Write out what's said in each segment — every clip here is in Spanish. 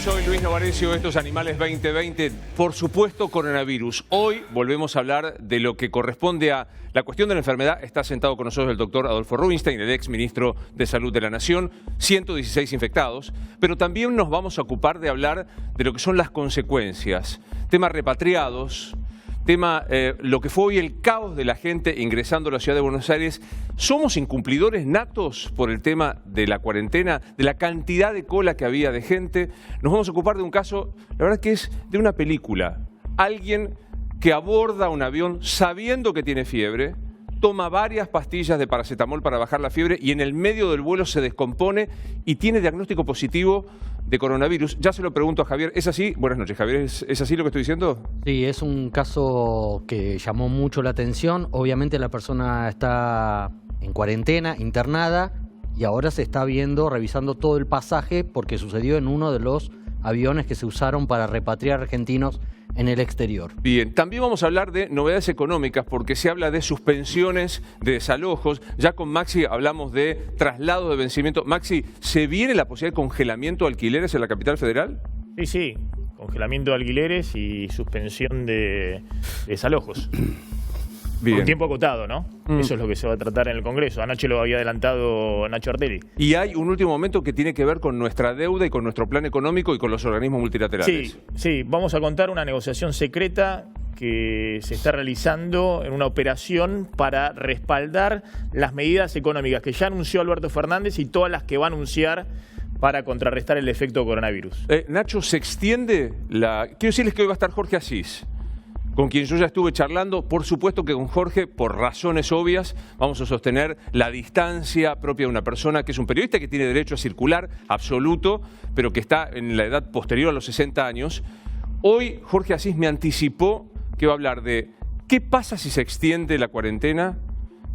Soy Luis Novarecio, esto es Animales 2020, por supuesto coronavirus. Hoy volvemos a hablar de lo que corresponde a la cuestión de la enfermedad. Está sentado con nosotros el doctor Adolfo Rubinstein, el ex ministro de Salud de la Nación, 116 infectados, pero también nos vamos a ocupar de hablar de lo que son las consecuencias, temas repatriados, tema, lo que fue hoy el caos de la gente ingresando a la ciudad de Buenos Aires. ¿Somos incumplidores natos por el tema de la cuarentena, de la cantidad de cola que había de gente? Nos vamos a ocupar de un caso, la verdad que es de una película. Alguien que aborda un avión sabiendo que tiene fiebre, toma varias pastillas de paracetamol para bajar la fiebre y en el medio del vuelo se descompone y tiene diagnóstico positivo de coronavirus. Ya se lo pregunto a Javier. ¿Es así? Buenas noches, Javier. ¿Es así lo que estoy diciendo? Sí, es un caso que llamó mucho la atención. Obviamente la persona está en cuarentena, internada, y ahora se está revisando todo el pasaje porque sucedió en uno de los aviones que se usaron para repatriar argentinos en el exterior. Bien, también vamos a hablar de novedades económicas porque se habla de suspensiones, de desalojos. Ya con Maxi hablamos de traslado de vencimiento. Maxi, ¿se viene la posibilidad de congelamiento de alquileres en la capital federal? Sí, congelamiento de alquileres y suspensión de desalojos. Bien. Por un tiempo acotado, ¿no? Eso es lo que se va a tratar en el Congreso. Anoche lo había adelantado Nacho Artelli. Y hay un último momento que tiene que ver con nuestra deuda y con nuestro plan económico y con los organismos multilaterales. Sí, vamos a contar una negociación secreta que se está realizando en una operación para respaldar las medidas económicas que ya anunció Alberto Fernández y todas las que va a anunciar para contrarrestar el efecto coronavirus. Nacho, se extiende la... Quiero decirles que hoy va a estar Jorge Asís, con quien yo ya estuve charlando. Por supuesto que con Jorge, por razones obvias, vamos a sostener la distancia propia de una persona que es un periodista que tiene derecho a circular, absoluto, pero que está en la edad posterior a los 60 años. Hoy Jorge Asís me anticipó que va a hablar de qué pasa si se extiende la cuarentena,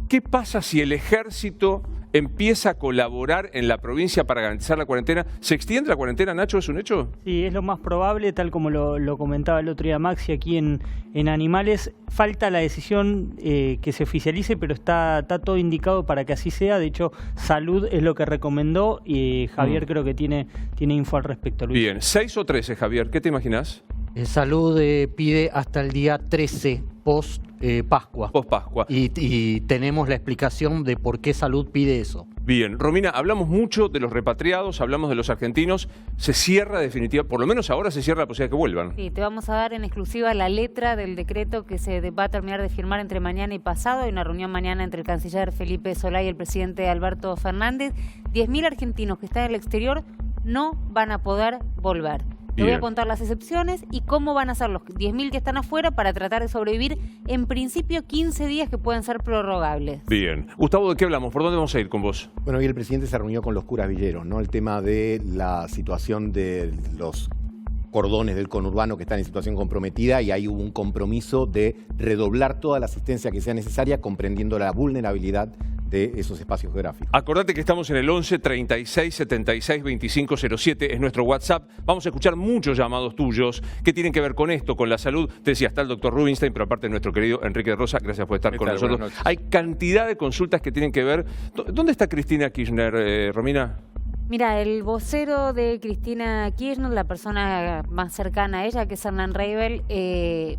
qué pasa si el ejército empieza a colaborar en la provincia para garantizar la cuarentena. ¿Se extiende la cuarentena, Nacho? ¿Es un hecho? Sí, es lo más probable, tal como lo comentaba el otro día Maxi aquí en Animales. Falta la decisión que se oficialice, pero está todo indicado para que así sea. De hecho, Salud es lo que recomendó y Javier creo que tiene info al respecto, Luis. Bien, 6 o 13, Javier, ¿qué te imaginas? Salud pide hasta el día 13 post-Pascua. Post-Pascua. Y tenemos la explicación de por qué Salud pide eso. Bien, Romina, hablamos mucho de los repatriados, hablamos de los argentinos. Se cierra definitivamente, por lo menos ahora se cierra la posibilidad de que vuelvan. Sí, te vamos a dar en exclusiva la letra del decreto que se va a terminar de firmar entre mañana y pasado. Hay una reunión mañana entre el canciller Felipe Solá y el presidente Alberto Fernández. 10.000 argentinos que están en el exterior no van a poder volver. Te voy a contar las excepciones y cómo van a ser los 10.000 que están afuera para tratar de sobrevivir, en principio 15 días que pueden ser prorrogables. Bien. Gustavo, ¿de qué hablamos? ¿Por dónde vamos a ir con vos? Bueno, hoy el presidente se reunió con los curas villeros, ¿no? El tema de la situación de los cordones del conurbano que están en situación comprometida, y ahí hubo un compromiso de redoblar toda la asistencia que sea necesaria, comprendiendo la vulnerabilidad de esos espacios geográficos. Acordate que estamos en el 11 36 76 25 07, es nuestro WhatsApp. Vamos a escuchar muchos llamados tuyos que tienen que ver con esto, con la salud. Te decía, está el doctor Rubinstein, pero aparte nuestro querido Enrique de Rosa, gracias por estar con nosotros. Hay cantidad de consultas que tienen que ver. ¿Dónde está Cristina Kirchner, Romina? Mira, el vocero de Cristina Kirchner, la persona más cercana a ella, que es Hernán Reibel,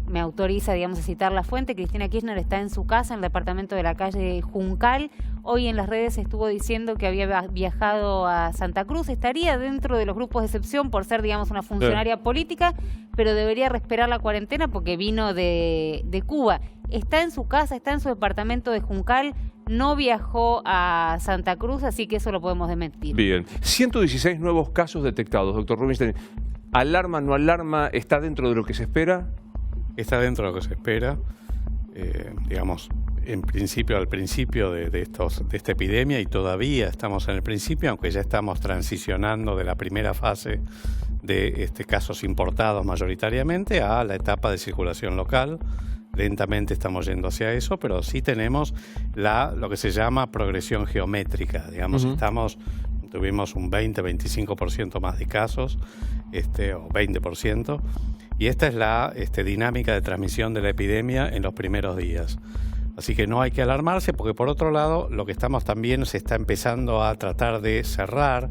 me autoriza, digamos, a citar la fuente. Cristina Kirchner está en su casa, en el departamento de la calle Juncal. Hoy en las redes estuvo diciendo que había viajado a Santa Cruz. Estaría dentro de los grupos de excepción por ser, digamos, una funcionaria política, pero debería respetar la cuarentena porque vino de Cuba. Está en su casa, está en su departamento de Juncal, no viajó a Santa Cruz, así que eso lo podemos desmentir. Bien. 116 nuevos casos detectados, doctor Rubinstein. ¿Alarma, no alarma? ¿Está dentro de lo que se espera? Está dentro de lo que se espera. Digamos, al principio de esta epidemia, y todavía estamos en el principio, aunque ya estamos transicionando de la primera fase de casos importados mayoritariamente a la etapa de circulación local. Lentamente estamos yendo hacia eso, pero sí tenemos lo que se llama progresión geométrica. Digamos, tuvimos un 20-25% más de casos, o 20%, y esta es la dinámica de transmisión de la epidemia en los primeros días. Así que no hay que alarmarse, porque por otro lado, lo que estamos también se está empezando a tratar de cerrar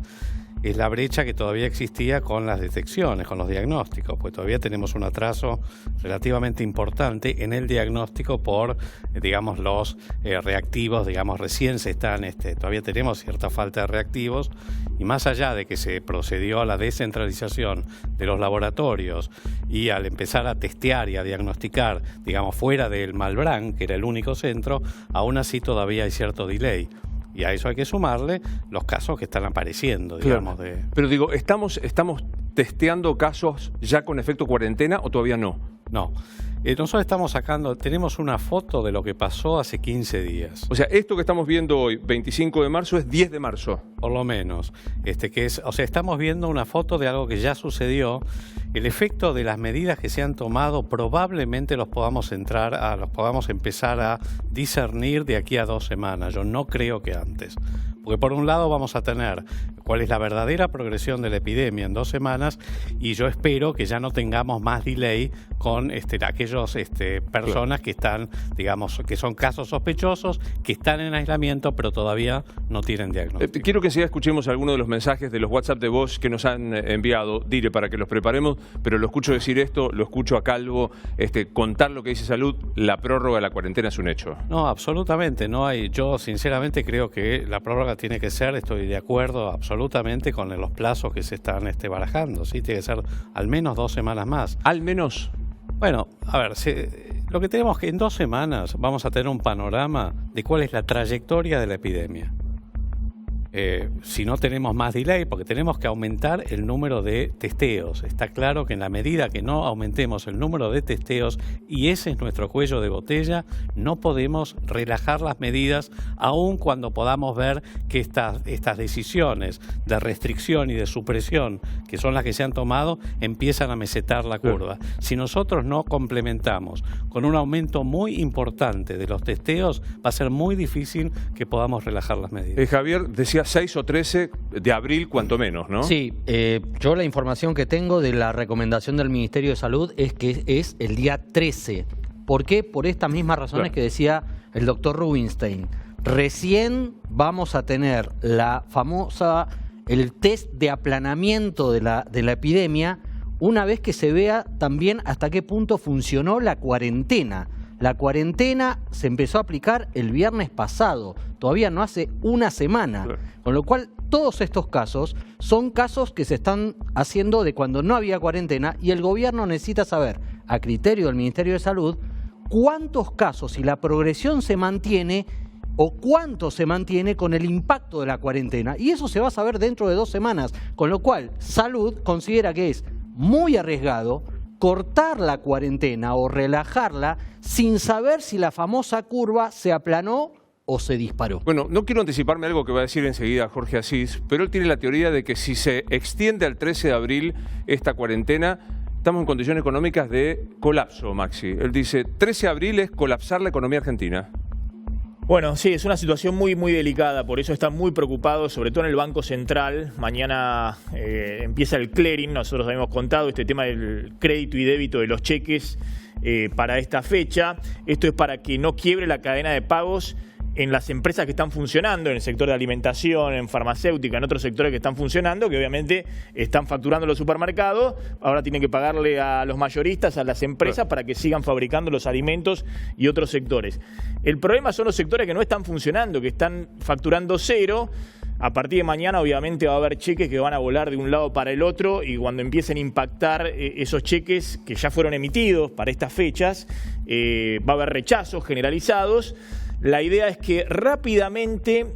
es la brecha que todavía existía con las detecciones, con los diagnósticos, pues todavía tenemos un atraso relativamente importante en el diagnóstico por, digamos, los reactivos, digamos, recién se están, todavía tenemos cierta falta de reactivos, y más allá de que se procedió a la descentralización de los laboratorios y al empezar a testear y a diagnosticar, digamos, fuera del Malbrán, que era el único centro, aún así todavía hay cierto delay. Y a eso hay que sumarle los casos que están apareciendo, digamos. Claro. Pero digo, ¿estamos testeando casos ya con efecto cuarentena o todavía no? No. Nosotros tenemos una foto de lo que pasó hace 15 días. O sea, esto que estamos viendo hoy, 25 de marzo, es 10 de marzo. Por lo menos. Estamos viendo una foto de algo que ya sucedió. El efecto de las medidas que se han tomado probablemente los podamos empezar a discernir de aquí a 2 semanas. Yo no creo que antes. Porque por un lado vamos a tener cuál es la verdadera progresión de la epidemia en 2 semanas, y yo espero que ya no tengamos más delay con aquellos personas que están, digamos, que son casos sospechosos, que están en aislamiento, pero todavía no tienen diagnóstico. Quiero que enseguida escuchemos algunos de los mensajes de los WhatsApp de voz que nos han enviado, Dire, para que los preparemos, pero lo escucho decir esto, lo escucho a Calvo contar lo que dice Salud, la prórroga de la cuarentena es un hecho. No, absolutamente, no hay. Yo sinceramente creo que la prórroga tiene que ser, estoy de acuerdo absolutamente con los plazos que se están barajando, ¿sí? Tiene que ser al menos 2 semanas más. ¿Al menos? Bueno, a ver, lo que tenemos que en 2 semanas vamos a tener un panorama de cuál es la trayectoria de la epidemia. Si no tenemos más delay, porque tenemos que aumentar el número de testeos. Está claro que en la medida que no aumentemos el número de testeos, y ese es nuestro cuello de botella, no podemos relajar las medidas, aun cuando podamos ver que estas decisiones de restricción y de supresión, que son las que se han tomado, empiezan a mesetar la curva. Si nosotros no complementamos con un aumento muy importante de los testeos, va a ser muy difícil que podamos relajar las medidas. Javier, decía 6 o 13 de abril, cuanto menos, ¿no? Sí, yo la información que tengo de la recomendación del Ministerio de Salud es que es el día 13. ¿Por qué? Por estas mismas razones que decía el doctor Rubinstein. Recién vamos a tener el test de aplanamiento de la epidemia una vez que se vea también hasta qué punto funcionó la cuarentena. La cuarentena se empezó a aplicar el viernes pasado, todavía no hace una semana, con lo cual todos estos casos son casos que se están haciendo de cuando no había cuarentena, y el gobierno necesita saber, a criterio del Ministerio de Salud, cuántos casos y la progresión se mantiene o cuánto se mantiene con el impacto de la cuarentena, y eso se va a saber dentro de 2 semanas, con lo cual Salud considera que es muy arriesgado cortar la cuarentena o relajarla sin saber si la famosa curva se aplanó o se disparó. Bueno, no quiero anticiparme algo que va a decir enseguida Jorge Asís, pero él tiene la teoría de que si se extiende al 13 de abril esta cuarentena, estamos en condiciones económicas de colapso, Maxi. Él dice, 13 de abril es colapsar la economía argentina. Bueno, sí, es una situación muy, muy delicada, por eso están muy preocupados, sobre todo en el Banco Central. Mañana empieza el clearing, nosotros habíamos contado este tema del crédito y débito de los cheques para esta fecha. Esto es para que no quiebre la cadena de pagos en las empresas que están funcionando, en el sector de alimentación, en farmacéutica, en otros sectores que están funcionando, que obviamente están facturando los supermercados, ahora tienen que pagarle a los mayoristas, a las empresas, para que sigan fabricando los alimentos y otros sectores. El problema son los sectores que no están funcionando, que están facturando cero. A partir de mañana obviamente va a haber cheques que van a volar de un lado para el otro, y cuando empiecen a impactar esos cheques que ya fueron emitidos para estas fechas, va a haber rechazos generalizados. La idea es que rápidamente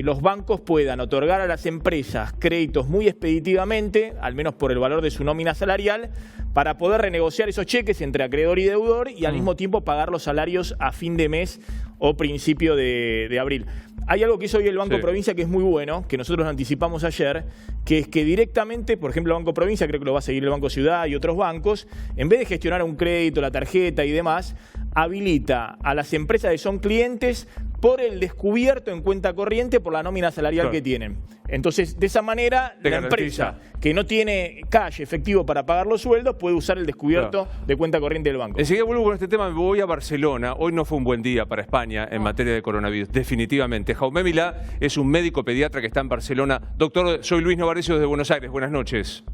los bancos puedan otorgar a las empresas créditos muy expeditivamente, al menos por el valor de su nómina salarial, para poder renegociar esos cheques entre acreedor y deudor, y al mismo tiempo pagar los salarios a fin de mes o principio de abril. Hay algo que hizo hoy el Banco Provincia que es muy bueno, que nosotros anticipamos ayer, que es que directamente, por ejemplo, el Banco Provincia, creo que lo va a seguir el Banco Ciudad y otros bancos, en vez de gestionar un crédito, la tarjeta y demás, habilita a las empresas que son clientes por el descubierto en cuenta corriente por la nómina salarial que tienen. Entonces, de esa manera, la empresa que no tiene cash efectivo para pagar los sueldos puede usar el descubierto de cuenta corriente del banco. Enseguida vuelvo con este tema, me voy a Barcelona. Hoy no fue un buen día para España en materia de coronavirus, definitivamente. Jaume Milá es un médico pediatra que está en Barcelona. Doctor, soy Luis Novarecio desde Buenos Aires. Buenas noches.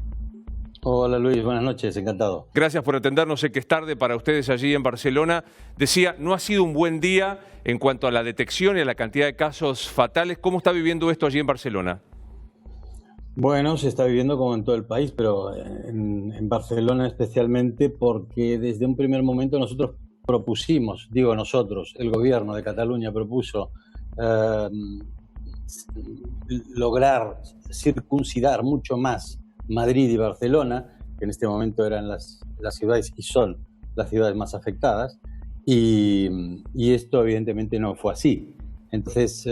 Hola Luis, buenas noches, encantado. Gracias por atendernos, sé que es tarde para ustedes allí en Barcelona. Decía, no ha sido un buen día en cuanto a la detección y a la cantidad de casos fatales. ¿Cómo está viviendo esto allí en Barcelona? Bueno, se está viviendo como en todo el país, pero en Barcelona especialmente porque desde un primer momento nosotros propusimos, digo nosotros, el gobierno de Cataluña propuso lograr circuncidar mucho más Madrid y Barcelona, que en este momento eran las ciudades y son las ciudades más afectadas, y esto evidentemente no fue así. Entonces,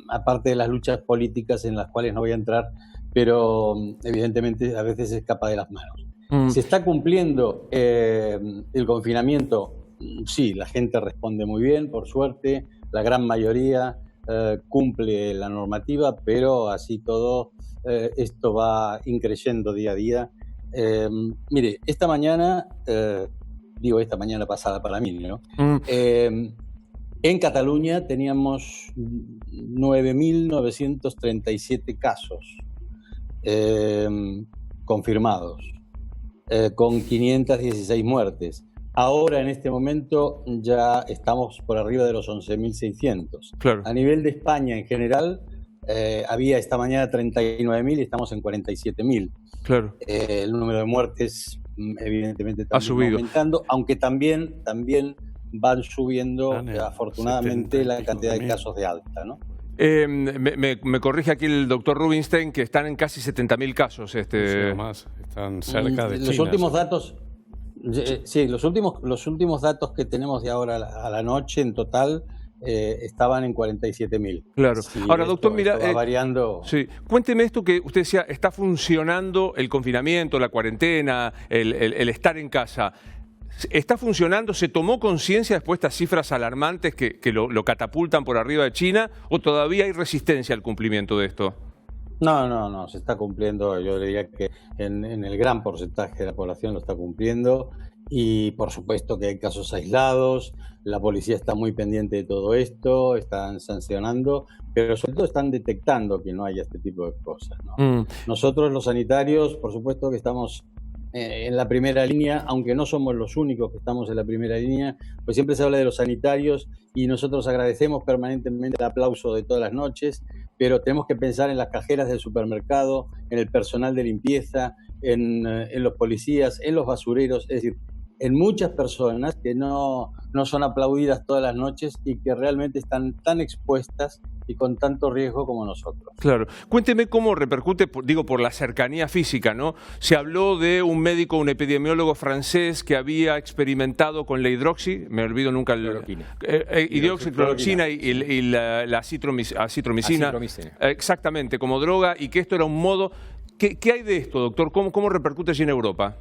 aparte de las luchas políticas en las cuales no voy a entrar, pero evidentemente a veces se escapa de las manos. ¿Se está cumpliendo el confinamiento? Sí, la gente responde muy bien, por suerte, la gran mayoría cumple la normativa, pero así todo esto va increyendo día a día. Mire, esta mañana, digo esta mañana pasada para mí, ¿no? En Cataluña teníamos 9.937 casos confirmados, con 516 muertes. Ahora, en este momento, ya estamos por arriba de los 11.600. Claro. A nivel de España en general, había esta mañana 39.000 y estamos en 47.000. Claro. El número de muertes, evidentemente, ha subido, aumentando, aunque también van subiendo, afortunadamente, la cantidad de casos de alta, ¿no? Me corrige aquí el doctor Rubinstein que están en casi 70.000 casos. Sí, más, están cerca de China. Los últimos datos... Sí, los últimos datos que tenemos de ahora a la noche en total estaban en 47.000. Claro. Sí, ahora, doctor, mira, va variando. Sí. Cuénteme esto que usted decía, está funcionando el confinamiento, la cuarentena, el estar en casa. ¿Está funcionando? ¿Se tomó conciencia después de estas cifras alarmantes que lo catapultan por arriba de China o todavía hay resistencia al cumplimiento de esto? No, se está cumpliendo. Yo diría que en el gran porcentaje de la población lo está cumpliendo y por supuesto que hay casos aislados, la policía está muy pendiente de todo esto, están sancionando, pero sobre todo están detectando que no haya este tipo de cosas, ¿no? Nosotros los sanitarios, por supuesto que estamos en la primera línea, aunque no somos los únicos que estamos en la primera línea, pues siempre se habla de los sanitarios y nosotros agradecemos permanentemente el aplauso de todas las noches, pero tenemos que pensar en las cajeras del supermercado, en el personal de limpieza, en los policías, en los basureros, es decir, en muchas personas que no son aplaudidas todas las noches y que realmente están tan expuestas y con tanto riesgo como nosotros. Claro. Cuénteme cómo repercute, por la cercanía física, ¿no? Se habló de un médico, un epidemiólogo francés que había experimentado con la me olvido nunca hidroxicloroquina y la acitromicina. Exactamente, como droga, y que esto era un modo... ¿Qué hay de esto, doctor? ¿Cómo repercute allí en Europa?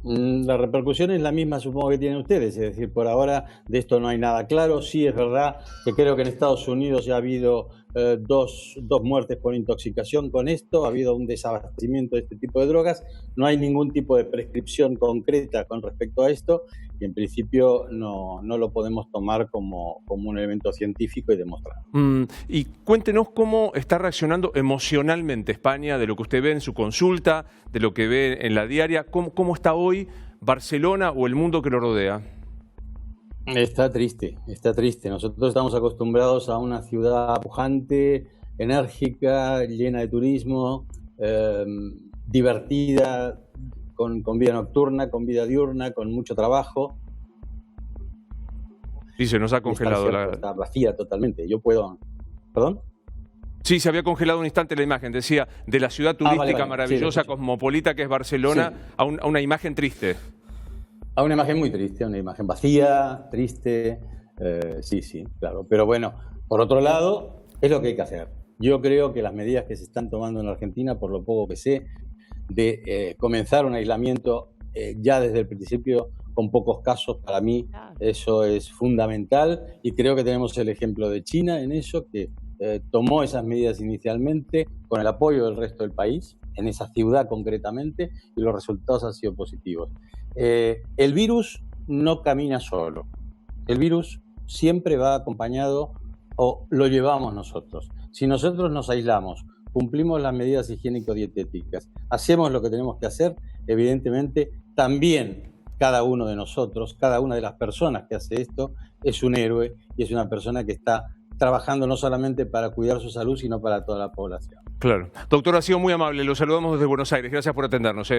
La repercusión es la misma, supongo, que tienen ustedes, es decir, por ahora de esto no hay nada claro. Sí es verdad que creo que en Estados Unidos ya ha habido dos muertes por intoxicación con esto, ha habido un desabastecimiento de este tipo de drogas, no hay ningún tipo de prescripción concreta con respecto a esto y en principio no lo podemos tomar como un elemento científico y demostrado. Y cuéntenos cómo está reaccionando emocionalmente España, de lo que usted ve en su consulta, de lo que ve en la diaria, cómo está hoy Barcelona o el mundo que lo rodea. Está triste. Nosotros estamos acostumbrados a una ciudad pujante, enérgica, llena de turismo, divertida, con vida nocturna, con vida diurna, con mucho trabajo. Sí, se nos ha congelado. Está vacía totalmente. Yo puedo... ¿Perdón? Sí, se había congelado un instante la imagen. Decía, de la ciudad turística maravillosa, cosmopolita que es Barcelona, a una imagen triste. A una imagen muy triste, una imagen vacía, triste, sí, claro. Pero bueno, por otro lado, es lo que hay que hacer. Yo creo que las medidas que se están tomando en la Argentina, por lo poco que sé, de comenzar un aislamiento ya desde el principio con pocos casos. Para mí eso es fundamental y creo que tenemos el ejemplo de China en eso, que tomó esas medidas inicialmente con el apoyo del resto del país, en esa ciudad concretamente, y los resultados han sido positivos. El virus no camina solo. El virus siempre va acompañado o lo llevamos nosotros. Si nosotros nos aislamos, cumplimos las medidas higiénico-dietéticas, hacemos lo que tenemos que hacer, evidentemente también cada uno de nosotros, cada una de las personas que hace esto, es un héroe y es una persona que está trabajando no solamente para cuidar su salud, sino para toda la población. Claro. Doctor, ha sido muy amable. Lo saludamos desde Buenos Aires. Gracias por atendernos.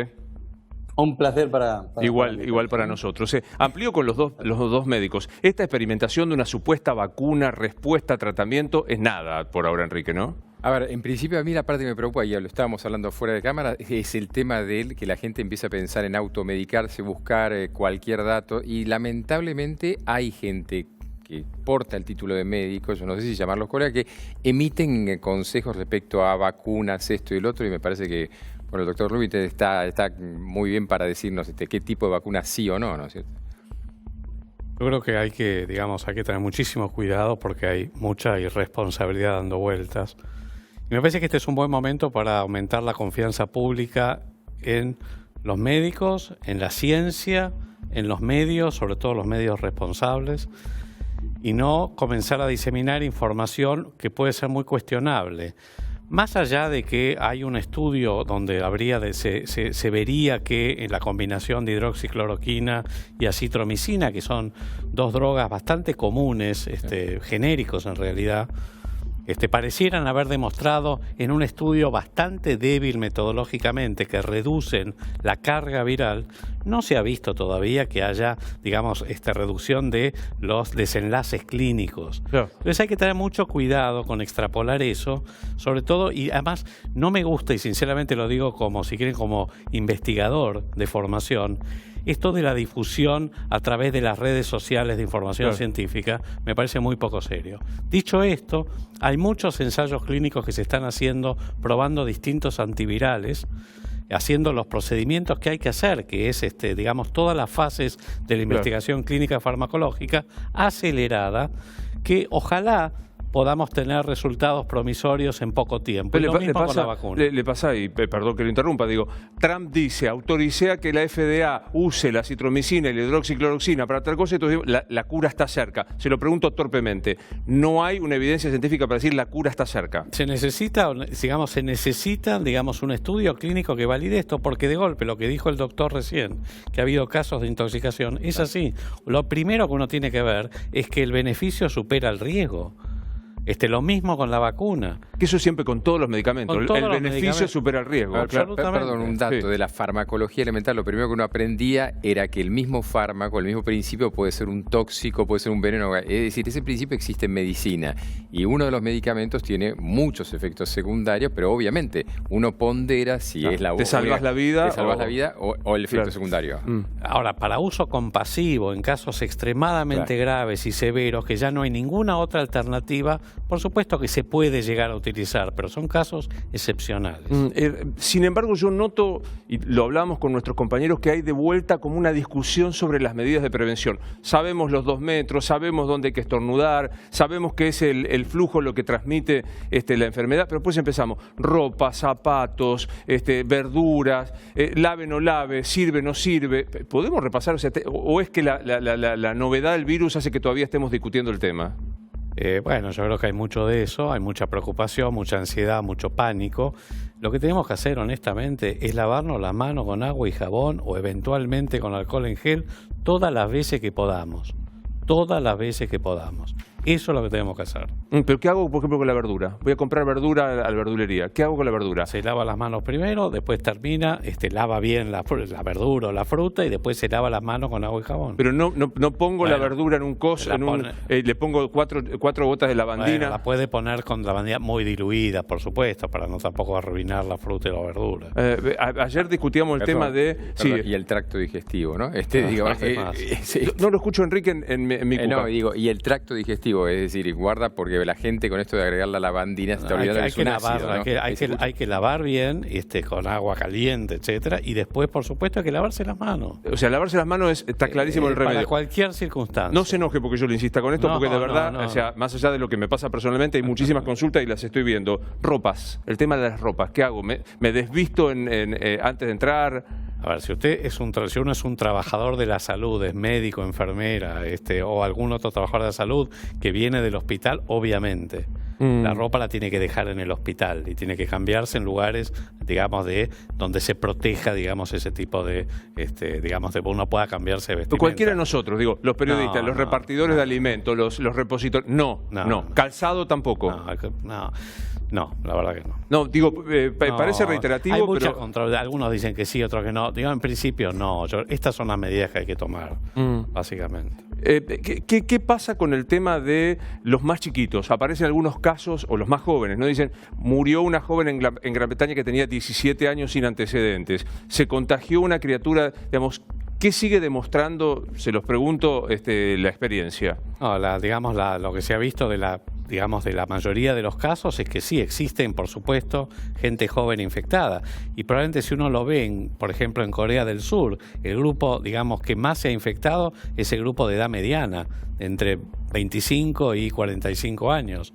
Un placer para igual para nosotros. Amplío con los dos médicos. Esta experimentación de una supuesta vacuna, respuesta, tratamiento, es nada por ahora, Enrique, ¿no? A ver, en principio a mí la parte que me preocupa, y ya lo estábamos hablando fuera de cámara, es el tema de que la gente empieza a pensar en automedicarse, buscar cualquier dato, y lamentablemente hay gente que porta el título de médico, yo no sé si llamarlos colegas, que emiten consejos respecto a vacunas, esto y el otro, y me parece que el doctor Rubin está muy bien para decirnos qué tipo de vacuna sí o no, ¿no es cierto? Yo creo que hay que tener muchísimo cuidado porque hay mucha irresponsabilidad dando vueltas. Y me parece que este es un buen momento para aumentar la confianza pública en los médicos, en la ciencia, en los medios, sobre todo los medios responsables, y no comenzar a diseminar información que puede ser muy cuestionable. Más allá de que hay un estudio donde se vería que en la combinación de hidroxicloroquina y acitromicina, que son dos drogas bastante comunes, genéricos en realidad, parecieran haber demostrado en un estudio bastante débil metodológicamente que reducen la carga viral, no se ha visto todavía que haya, reducción de los desenlaces clínicos. Claro. Entonces hay que tener mucho cuidado con extrapolar eso, sobre todo, y además no me gusta, y sinceramente lo digo como investigador de formación, esto de la difusión a través de las redes sociales de información científica me parece muy poco serio. Dicho esto, hay muchos ensayos clínicos que se están haciendo probando distintos antivirales, haciendo los procedimientos que hay que hacer, que es todas las fases de la investigación clínica farmacológica acelerada, que ojalá podamos tener resultados promisorios en poco tiempo. Pero le pasa, y perdón que lo interrumpa, Trump dice, autoricé a que la FDA use la citromicina y la hidroxicloroquina para tal cosa, entonces la cura está cerca. Se lo pregunto torpemente, ¿no hay una evidencia científica para decir la cura está cerca? Se necesita un estudio clínico que valide esto, porque de golpe lo que dijo el doctor recién, que ha habido casos de intoxicación, es así. Lo primero que uno tiene que ver es que el beneficio supera el riesgo. Lo mismo con la vacuna. Que eso siempre con todos los medicamentos. El beneficio supera el riesgo. Perdón, un dato de la farmacología elemental. Lo primero que uno aprendía era que el mismo fármaco, el mismo principio puede ser un tóxico, puede ser un veneno. Es decir, ese principio existe en medicina. Y uno de los medicamentos tiene muchos efectos secundarios, pero obviamente uno pondera si es la te salvas la vida o el efecto secundario. Ahora, para uso compasivo, en casos extremadamente graves y severos, que ya no hay ninguna otra alternativa, por supuesto que se puede llegar a utilizar, pero son casos excepcionales. Sin embargo, yo noto, y lo hablamos con nuestros compañeros, que hay de vuelta como una discusión sobre las medidas de prevención. Sabemos los 2 metros, sabemos dónde hay que estornudar, sabemos que es el flujo lo que transmite la enfermedad, pero después empezamos, ropa, zapatos, verduras, lave, no lave, sirve, no sirve. ¿Podemos repasar? ¿O es que la novedad del virus hace que todavía estemos discutiendo el tema? Bueno, yo creo que hay mucho de eso, hay mucha preocupación, mucha ansiedad, mucho pánico. Lo que tenemos que hacer, honestamente, es lavarnos las manos con agua y jabón o eventualmente con alcohol en gel todas las veces que podamos. Todas las veces que podamos. Eso es lo que tenemos que hacer. ¿Pero qué hago, por ejemplo, con la verdura? Voy a comprar verdura a la verdulería. ¿Qué hago con la verdura? Se lava las manos primero, después termina, lava bien la verdura o la fruta y después se lava las manos con agua y jabón. Pero no pongo la verdura en un coso, le pongo cuatro gotas de lavandina. Bueno, la puede poner con lavandina muy diluida, por supuesto, para no tampoco arruinar la fruta y la verdura. Ayer discutíamos el tema de... y el tracto digestivo, ¿no? No lo escucho, Enrique, en mi cupa. No, y el tracto digestivo reiterativo, es decir, guarda porque la gente con esto de agregar la lavandina se está olvidando hay que es un ácido, ¿no? hay que lavar bien, con agua caliente, etcétera, y después, por supuesto, hay que lavarse las manos. O sea, lavarse las manos está clarísimo el remedio. Para cualquier circunstancia. No se enoje porque yo le insista con esto, No, porque de verdad, no. o sea, más allá de lo que me pasa personalmente, hay muchísimas consultas y las estoy viendo. Ropas, el tema de las ropas, ¿qué hago? ¿Me desvisto antes de entrar? A ver, si uno es un trabajador de la salud, es médico, enfermera, o algún otro trabajador de la salud que viene del hospital, obviamente. La ropa la tiene que dejar en el hospital y tiene que cambiarse en lugares, digamos, de donde se proteja, digamos, ese tipo de, digamos, de uno pueda cambiarse de vestimenta. Cualquiera de nosotros, digo, los periodistas, los repartidores de alimentos, los repositorios, no. Calzado tampoco. No, la verdad que no. No, digo, parece reiterativo, hay mucha pero... control. Algunos dicen que sí, otros que no. Digo, en principio no. Estas son las medidas que hay que tomar, básicamente. ¿Qué pasa con el tema de los más chiquitos? Aparecen algunos casos, o los más jóvenes, ¿no? Dicen, murió una joven en Gran Bretaña que tenía 17 años sin antecedentes. Se contagió una criatura, digamos... ¿Qué sigue demostrando, se los pregunto, la experiencia? No, lo que se ha visto de la mayoría de los casos es que sí existen, por supuesto, gente joven infectada. Y probablemente si uno lo ve, por ejemplo, en Corea del Sur, el grupo, digamos, que más se ha infectado es el grupo de edad mediana, entre 25 y 45 años.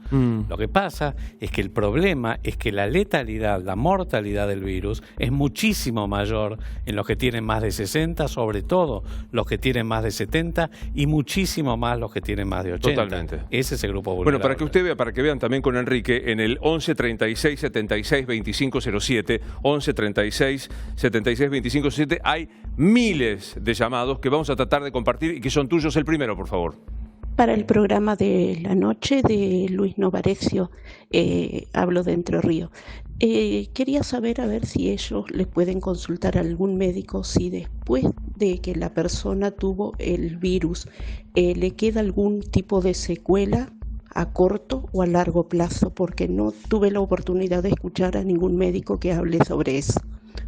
Lo que pasa es que el problema es que la letalidad, la mortalidad del virus es muchísimo mayor en los que tienen más de 60, sobre todo los que tienen más de 70 y muchísimo más los que tienen más de 80. Totalmente. Ese es el grupo vulnerable. Bueno, para que usted vea, para que vean también con Enrique, en el 11 36 76 25 07, 11 36 76 25 07, hay miles de llamados que vamos a tratar de compartir y que son tuyos. El primero, por favor. Para el programa de la noche de Luis Novarecio, hablo de Entre Ríos. Quería saber a ver si ellos les pueden consultar a algún médico si después de que la persona tuvo el virus le queda algún tipo de secuela a corto o a largo plazo, porque no tuve la oportunidad de escuchar a ningún médico que hable sobre eso.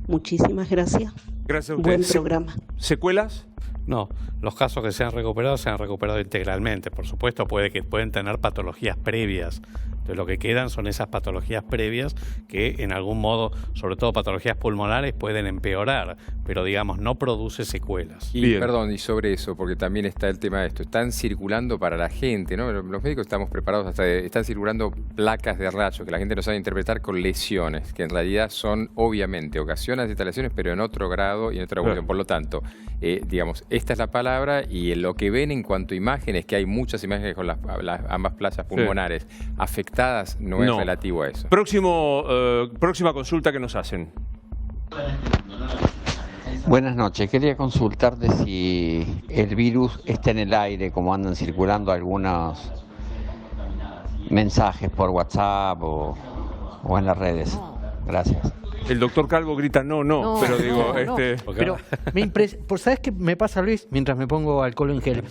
Muchísimas gracias. Gracias a usted. Buen programa. ¿Secuelas? No, los casos que se han recuperado integralmente. Por supuesto, pueden tener patologías previas. Entonces, lo que quedan son esas patologías previas que, en algún modo, sobre todo patologías pulmonares, pueden empeorar, pero, digamos, no produce secuelas. Y, perdón, y sobre eso, porque también está el tema de esto. Están circulando para la gente, ¿no? Los médicos estamos preparados están circulando placas de rayo que la gente no sabe interpretar con lesiones, que en realidad son, obviamente, ocasionan estas lesiones, pero en otro grado y en otra evolución. Por lo tanto, digamos, esta es la palabra y lo que ven en cuanto a imágenes, que hay muchas imágenes con ambas plazas pulmonares afectadas, no es relativo a eso. Próxima consulta que nos hacen. Buenas noches. Quería consultarte si el virus está en el aire, como andan circulando algunos mensajes por WhatsApp o en las redes. Gracias. El doctor Calvo grita no, pero digo, Pero ¿sabes qué me pasa, Luis? Mientras me pongo alcohol en gel.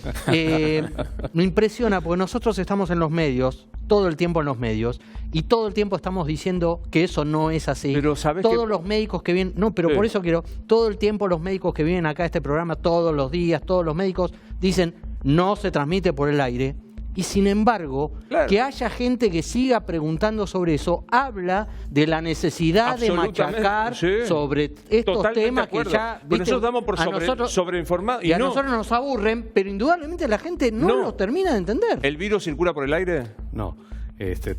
Me impresiona porque nosotros estamos en los medios, todo el tiempo en los medios, y todo el tiempo estamos diciendo que eso no es así. Pero ¿sabes todos los médicos que vienen, por eso quiero, todo el tiempo los médicos que vienen acá a este programa, todos los días, todos los médicos dicen no se transmite por el aire. Y sin embargo, que haya gente que siga preguntando sobre eso, habla de la necesidad de machacar sobre estos temas que ya... Pero nosotros damos por sobreinformados. Y a nosotros nos aburren, pero indudablemente la gente no los termina de entender. ¿El virus circula por el aire? No.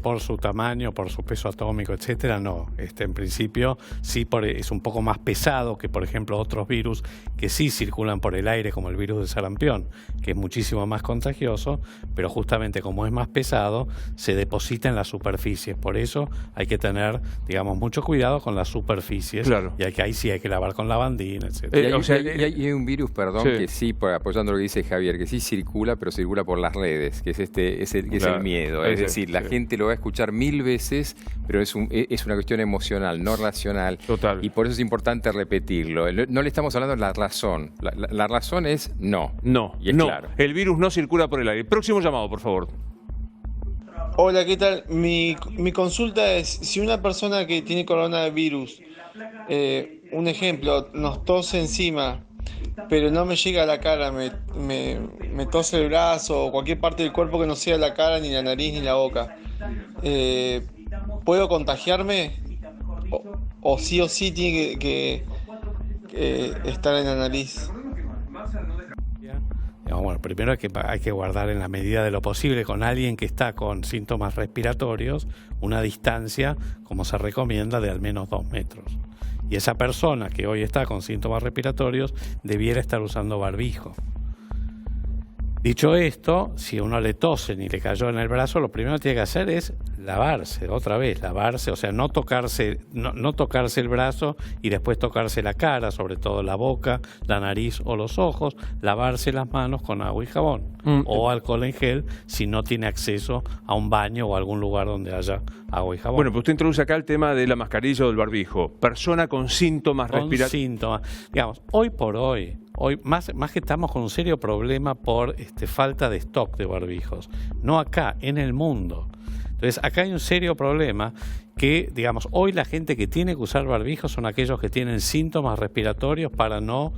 Por su tamaño, por su peso atómico, etcétera, no. En principio, sí, es un poco más pesado que, por ejemplo, otros virus que sí circulan por el aire, como el virus de sarampión, que es muchísimo más contagioso, pero justamente como es más pesado, se deposita en las superficies. Por eso hay que tener, digamos, mucho cuidado con las superficies. Claro. Y ahí sí hay que lavar con lavandina, etcétera. Y hay un virus, que sí, apoyando lo que dice Javier, que sí circula, pero circula por las redes, que es el miedo. Es decir, la gente lo va a escuchar 1000 veces, pero es una cuestión emocional, no racional. Total. Y por eso es importante repetirlo. No le estamos hablando de la razón. La razón es no. Y es claro. El virus no circula por el aire. Próximo llamado, por favor. Hola, ¿qué tal? Mi consulta es, si una persona que tiene coronavirus, un ejemplo, nos tose encima, pero no me llega a la cara, me tose el brazo o cualquier parte del cuerpo que no sea la cara, ni la nariz, ni la boca. ¿Puedo contagiarme? ¿O sí tiene que estar en la nariz? Bueno, primero hay que guardar en la medida de lo posible con alguien que está con síntomas respiratorios una distancia, como se recomienda, de al menos 2 metros. Y esa persona que hoy está con síntomas respiratorios debiera estar usando barbijo. Dicho esto, si uno le tose ni le cayó en el brazo, lo primero que tiene que hacer es lavarse, otra vez, lavarse, o sea, no tocarse el brazo y después tocarse la cara, sobre todo la boca, la nariz o los ojos, lavarse las manos con agua y jabón o alcohol en gel si no tiene acceso a un baño o algún lugar donde haya agua y jabón. Bueno, pues usted introduce acá el tema de la mascarilla o del barbijo. Persona con síntomas respiratorios. Síntomas. Digamos, hoy por hoy, más que estamos con un serio problema por falta de stock de barbijos. No acá, en el mundo. Entonces, acá hay un serio problema que, digamos, hoy la gente que tiene que usar barbijos son aquellos que tienen síntomas respiratorios para no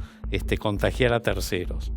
contagiar a terceros.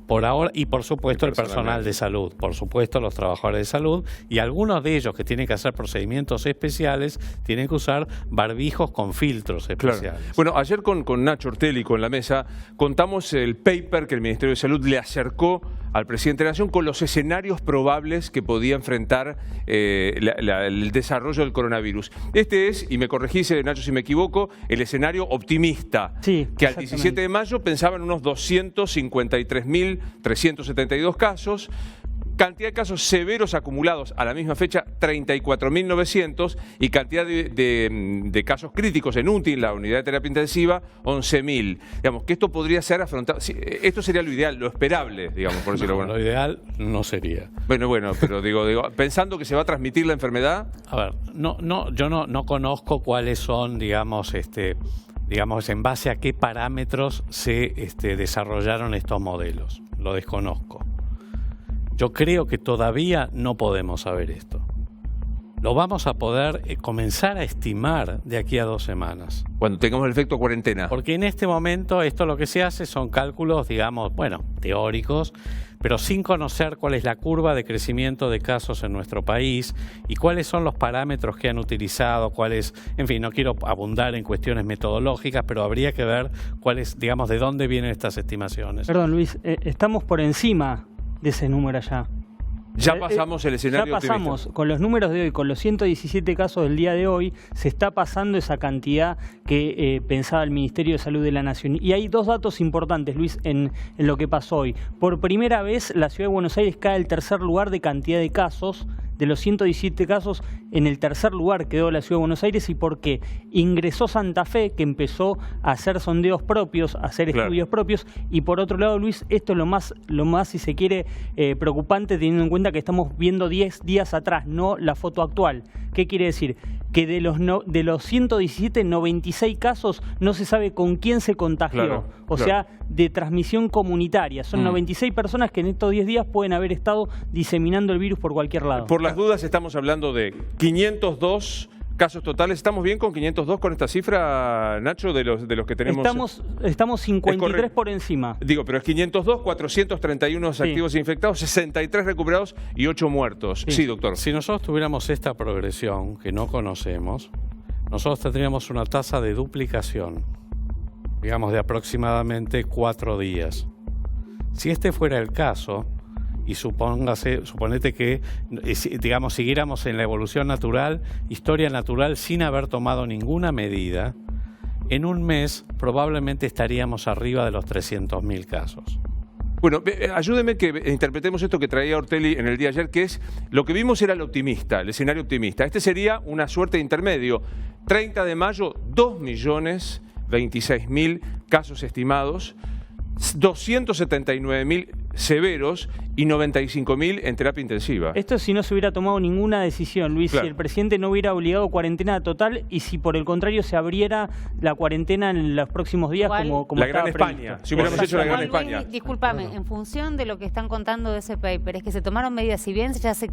Por ahora, y por supuesto el personal de salud, por supuesto los trabajadores de salud, y algunos de ellos que tienen que hacer procedimientos especiales tienen que usar barbijos con filtros especiales. Claro. Bueno, ayer con Nacho Ortelli, con la mesa, contamos el paper que el Ministerio de Salud le acercó al presidente de la Nación con los escenarios probables que podía enfrentar el desarrollo del coronavirus. Este es, y me corregís, Nacho, si me equivoco, el escenario optimista, que al 17 de mayo pensaban unos 253.372 casos, cantidad de casos severos acumulados a la misma fecha, 34.900, y cantidad de casos críticos en UTI, la unidad de terapia intensiva, 11.000. Digamos que esto podría ser afrontado, esto sería lo ideal, lo esperable, digamos, por decirlo bueno. Lo ideal no sería. Bueno, pero digo, pensando que se va a transmitir la enfermedad. A ver, yo no conozco cuáles son, digamos, en base a qué parámetros se desarrollaron estos modelos. Lo desconozco. Yo creo que todavía no podemos saber esto. Lo vamos a poder comenzar a estimar de aquí a 2 semanas. Cuando tengamos el efecto cuarentena. Porque en este momento esto lo que se hace son cálculos, digamos, teóricos, pero sin conocer cuál es la curva de crecimiento de casos en nuestro país y cuáles son los parámetros que han utilizado, en fin, no quiero abundar en cuestiones metodológicas, pero habría que ver de dónde vienen estas estimaciones. Perdón, Luis, estamos por encima de ese número allá. Ya pasamos el escenario optimista. Ya pasamos, con los números de hoy, con los 117 casos del día de hoy, se está pasando esa cantidad que pensaba el Ministerio de Salud de la Nación. Y hay 2 datos importantes, Luis, en lo que pasó hoy. Por primera vez, la Ciudad de Buenos Aires cae al tercer lugar de cantidad de casos. De los 117 casos, en el tercer lugar quedó la Ciudad de Buenos Aires. ¿Y por qué? Ingresó Santa Fe, que empezó a hacer sondeos propios, a hacer estudios propios. Y por otro lado, Luis, esto es lo más si se quiere, preocupante, teniendo en cuenta que estamos viendo 10 días atrás, no la foto actual. ¿Qué quiere decir? Que de los 117, 96 casos no se sabe con quién se contagió. O sea, de transmisión comunitaria. Son 96 personas que en estos 10 días pueden haber estado diseminando el virus por cualquier lado. Por las dudas, estamos hablando de 502 casos totales. ¿Estamos bien con 502 con esta cifra, Nacho, de los que tenemos? Estamos 53 por encima. Digo, pero es 502, 431 activos infectados, 63 recuperados y 8 muertos. Sí, doctor. Si nosotros tuviéramos esta progresión que no conocemos, nosotros tendríamos una tasa de duplicación, digamos, de aproximadamente 4 días. Si este fuera el caso, y suponete que, digamos, siguiéramos en la evolución natural, historia natural, sin haber tomado ninguna medida, en un mes probablemente estaríamos arriba de los 300.000 casos. Bueno, ayúdeme que interpretemos esto que traía Ortelli en el día de ayer, que es, lo que vimos era el optimista, el escenario optimista. Este sería una suerte de intermedio. 30 de mayo, 2.026.000 casos estimados, 279.000 severos y 95.000 en terapia intensiva. Esto si no se hubiera tomado ninguna decisión, Luis, si el presidente no hubiera obligado cuarentena total y si por el contrario se abriera la cuarentena en los próximos días como la Gran España, si hubiéramos hecho la Gran España. Discúlpame, en función de lo que están contando de ese paper, es que se tomaron medidas, si bien ya se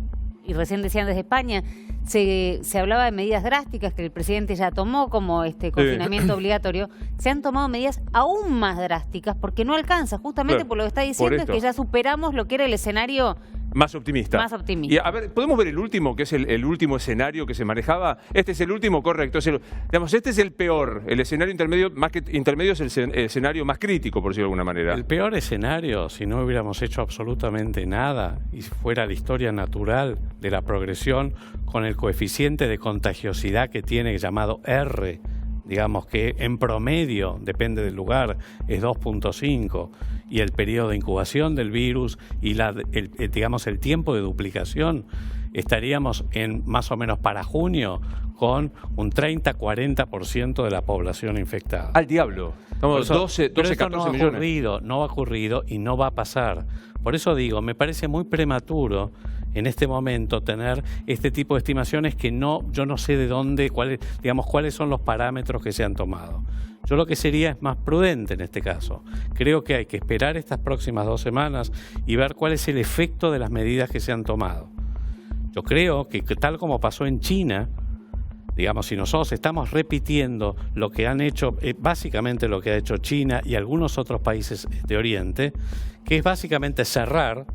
y recién decían desde España, se hablaba de medidas drásticas que el presidente ya tomó, como confinamiento obligatorio. Se han tomado medidas aún más drásticas porque no alcanza, justamente por lo que está diciendo, es que ya superamos lo que era el escenario más optimista. Más optimista. Y a ver, ¿podemos ver el último, que es el último escenario que se manejaba? Este es el último, correcto. Este es el peor. El escenario intermedio, más que intermedio, es el escenario más crítico, por decirlo de alguna manera. El peor escenario, si no hubiéramos hecho absolutamente nada y fuera la historia natural de la progresión con el coeficiente de contagiosidad que tiene, llamado R, digamos que en promedio, depende del lugar, es 2.5, y el periodo de incubación del virus y digamos el tiempo de duplicación, estaríamos en más o menos para junio con un 30-40% de la población infectada. Al diablo. Estamos 12, 14 millones. No ha ocurrido y no va a pasar. Por eso digo, me parece muy prematuro en este momento tener este tipo de estimaciones que yo no sé de dónde, cuáles son los parámetros que se han tomado. Yo lo que sería es más prudente en este caso. Creo que hay que esperar estas próximas 2 semanas y ver cuál es el efecto de las medidas que se han tomado. Yo creo que tal como pasó en China, digamos, si nosotros estamos repitiendo lo que han hecho, básicamente lo que ha hecho China y algunos otros países de Oriente, que es básicamente cerrar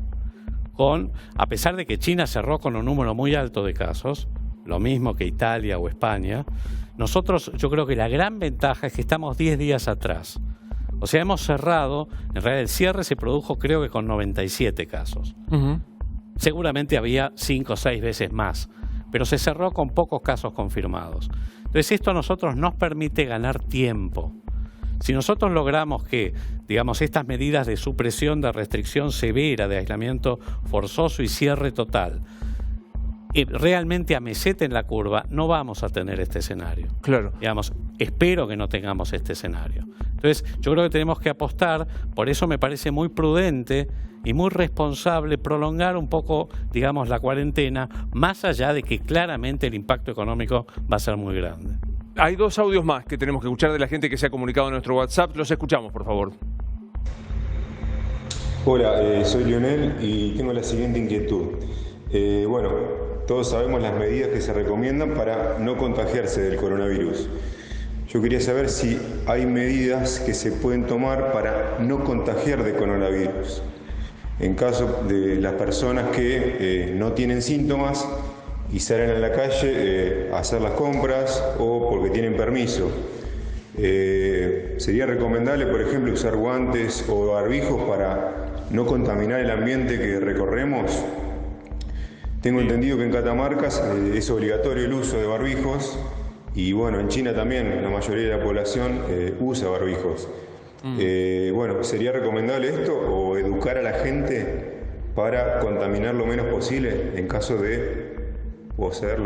a pesar de que China cerró con un número muy alto de casos, lo mismo que Italia o España, nosotros, yo creo que la gran ventaja es que estamos 10 días atrás. O sea, hemos cerrado, en realidad el cierre se produjo creo que con 97 casos. Seguramente había 5 o 6 veces más, pero se cerró con pocos casos confirmados. Entonces esto a nosotros nos permite ganar tiempo. Si nosotros logramos que, digamos, estas medidas de supresión, de restricción severa, de aislamiento forzoso y cierre total, realmente ameseten la curva, no vamos a tener este escenario. Claro. Digamos, espero que no tengamos este escenario. Entonces, yo creo que tenemos que apostar, por eso me parece muy prudente y muy responsable prolongar un poco, digamos, la cuarentena, más allá de que claramente el impacto económico va a ser muy grande. Hay 2 audios más que tenemos que escuchar de la gente que se ha comunicado en nuestro WhatsApp. Los escuchamos, por favor. Hola, soy Lionel y tengo la siguiente inquietud. Bueno, todos sabemos las medidas que se recomiendan para no contagiarse del coronavirus. Yo quería saber si hay medidas que se pueden tomar para no contagiar de coronavirus. En caso de las personas que no tienen síntomas y salen a la calle a hacer las compras o porque tienen permiso. ¿Sería recomendable, por ejemplo, usar guantes o barbijos para no contaminar el ambiente que recorremos? Tengo entendido que en Catamarca es obligatorio el uso de barbijos y bueno, en China también la mayoría de la población usa barbijos. Bueno, ¿sería recomendable esto o educar a la gente para contaminar lo menos posible en caso de poseer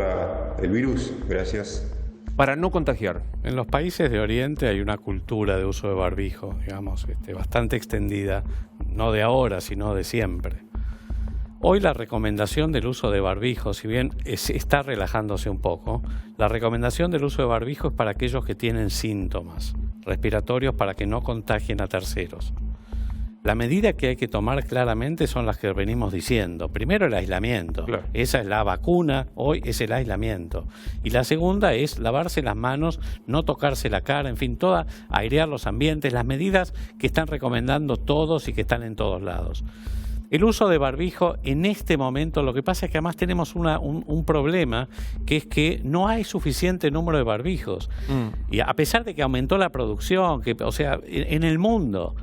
el virus? Gracias. Para no contagiar. En los países de Oriente hay una cultura de uso de barbijo, digamos, bastante extendida, no de ahora, sino de siempre. Hoy la recomendación del uso de barbijo, si bien está relajándose un poco, la recomendación del uso de barbijo es para aquellos que tienen síntomas respiratorios para que no contagien a terceros. La medida que hay que tomar claramente son las que venimos diciendo. Primero, el aislamiento. Claro. Esa es la vacuna, hoy es el aislamiento. Y la segunda es lavarse las manos, no tocarse la cara, en fin, airear los ambientes, las medidas que están recomendando todos y que están en todos lados. El uso de barbijo en este momento, lo que pasa es que además tenemos un problema, que es que no hay suficiente número de barbijos. Y a pesar de que aumentó la producción, en el mundo,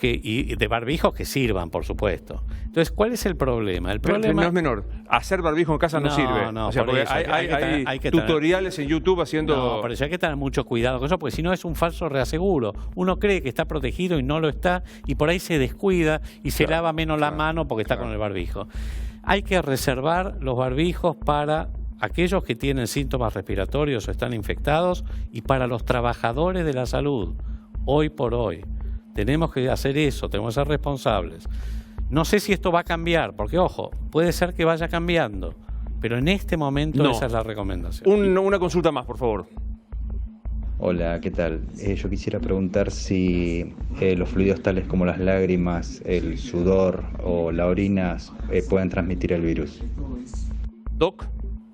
y de barbijos que sirvan, por supuesto. Entonces, ¿cuál es el problema? El problema no es menor. Hacer barbijo en casa no sirve. No, o sea, porque hay tutoriales en YouTube haciendo... No, por eso hay que tener mucho cuidado con eso, porque si no es un falso reaseguro. Uno cree que está protegido y no lo está, y por ahí se descuida y se lava menos la mano porque está con el barbijo. Hay que reservar los barbijos para aquellos que tienen síntomas respiratorios o están infectados y para los trabajadores de la salud, hoy por hoy. Tenemos que hacer eso, tenemos que ser responsables. No sé si esto va a cambiar, porque ojo, puede ser que vaya cambiando, pero en este momento esa es la recomendación. Una consulta más, por favor. Hola, ¿qué tal? Yo quisiera preguntar si los fluidos tales como las lágrimas, el sudor o la orina pueden transmitir el virus. Doc.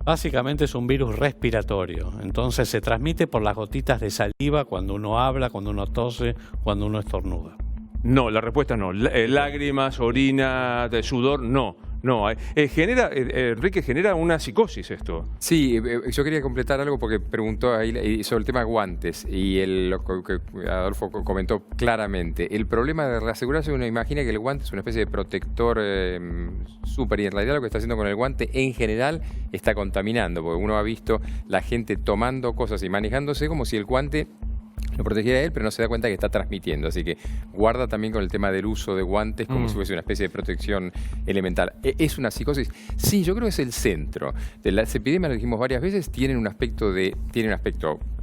Básicamente es un virus respiratorio, entonces se transmite por las gotitas de saliva cuando uno habla, cuando uno tose, cuando uno estornuda. No, la respuesta no. Lágrimas, orina, sudor, no. No, Enrique, genera una psicosis esto. Sí, yo quería completar algo porque preguntó ahí sobre el tema guantes y lo que Adolfo comentó claramente. El problema de reasegurarse, uno imagina que el guante es una especie de protector súper, y en realidad lo que está haciendo con el guante en general está contaminando, porque uno ha visto la gente tomando cosas y manejándose como si el guante lo protegiera a él, pero no se da cuenta que está transmitiendo. Así que guarda también con el tema del uso de guantes como si fuese una especie de protección elemental. ¿Es una psicosis? Sí, yo creo que es el centro. De las epidemias, lo dijimos varias veces, tienen un aspecto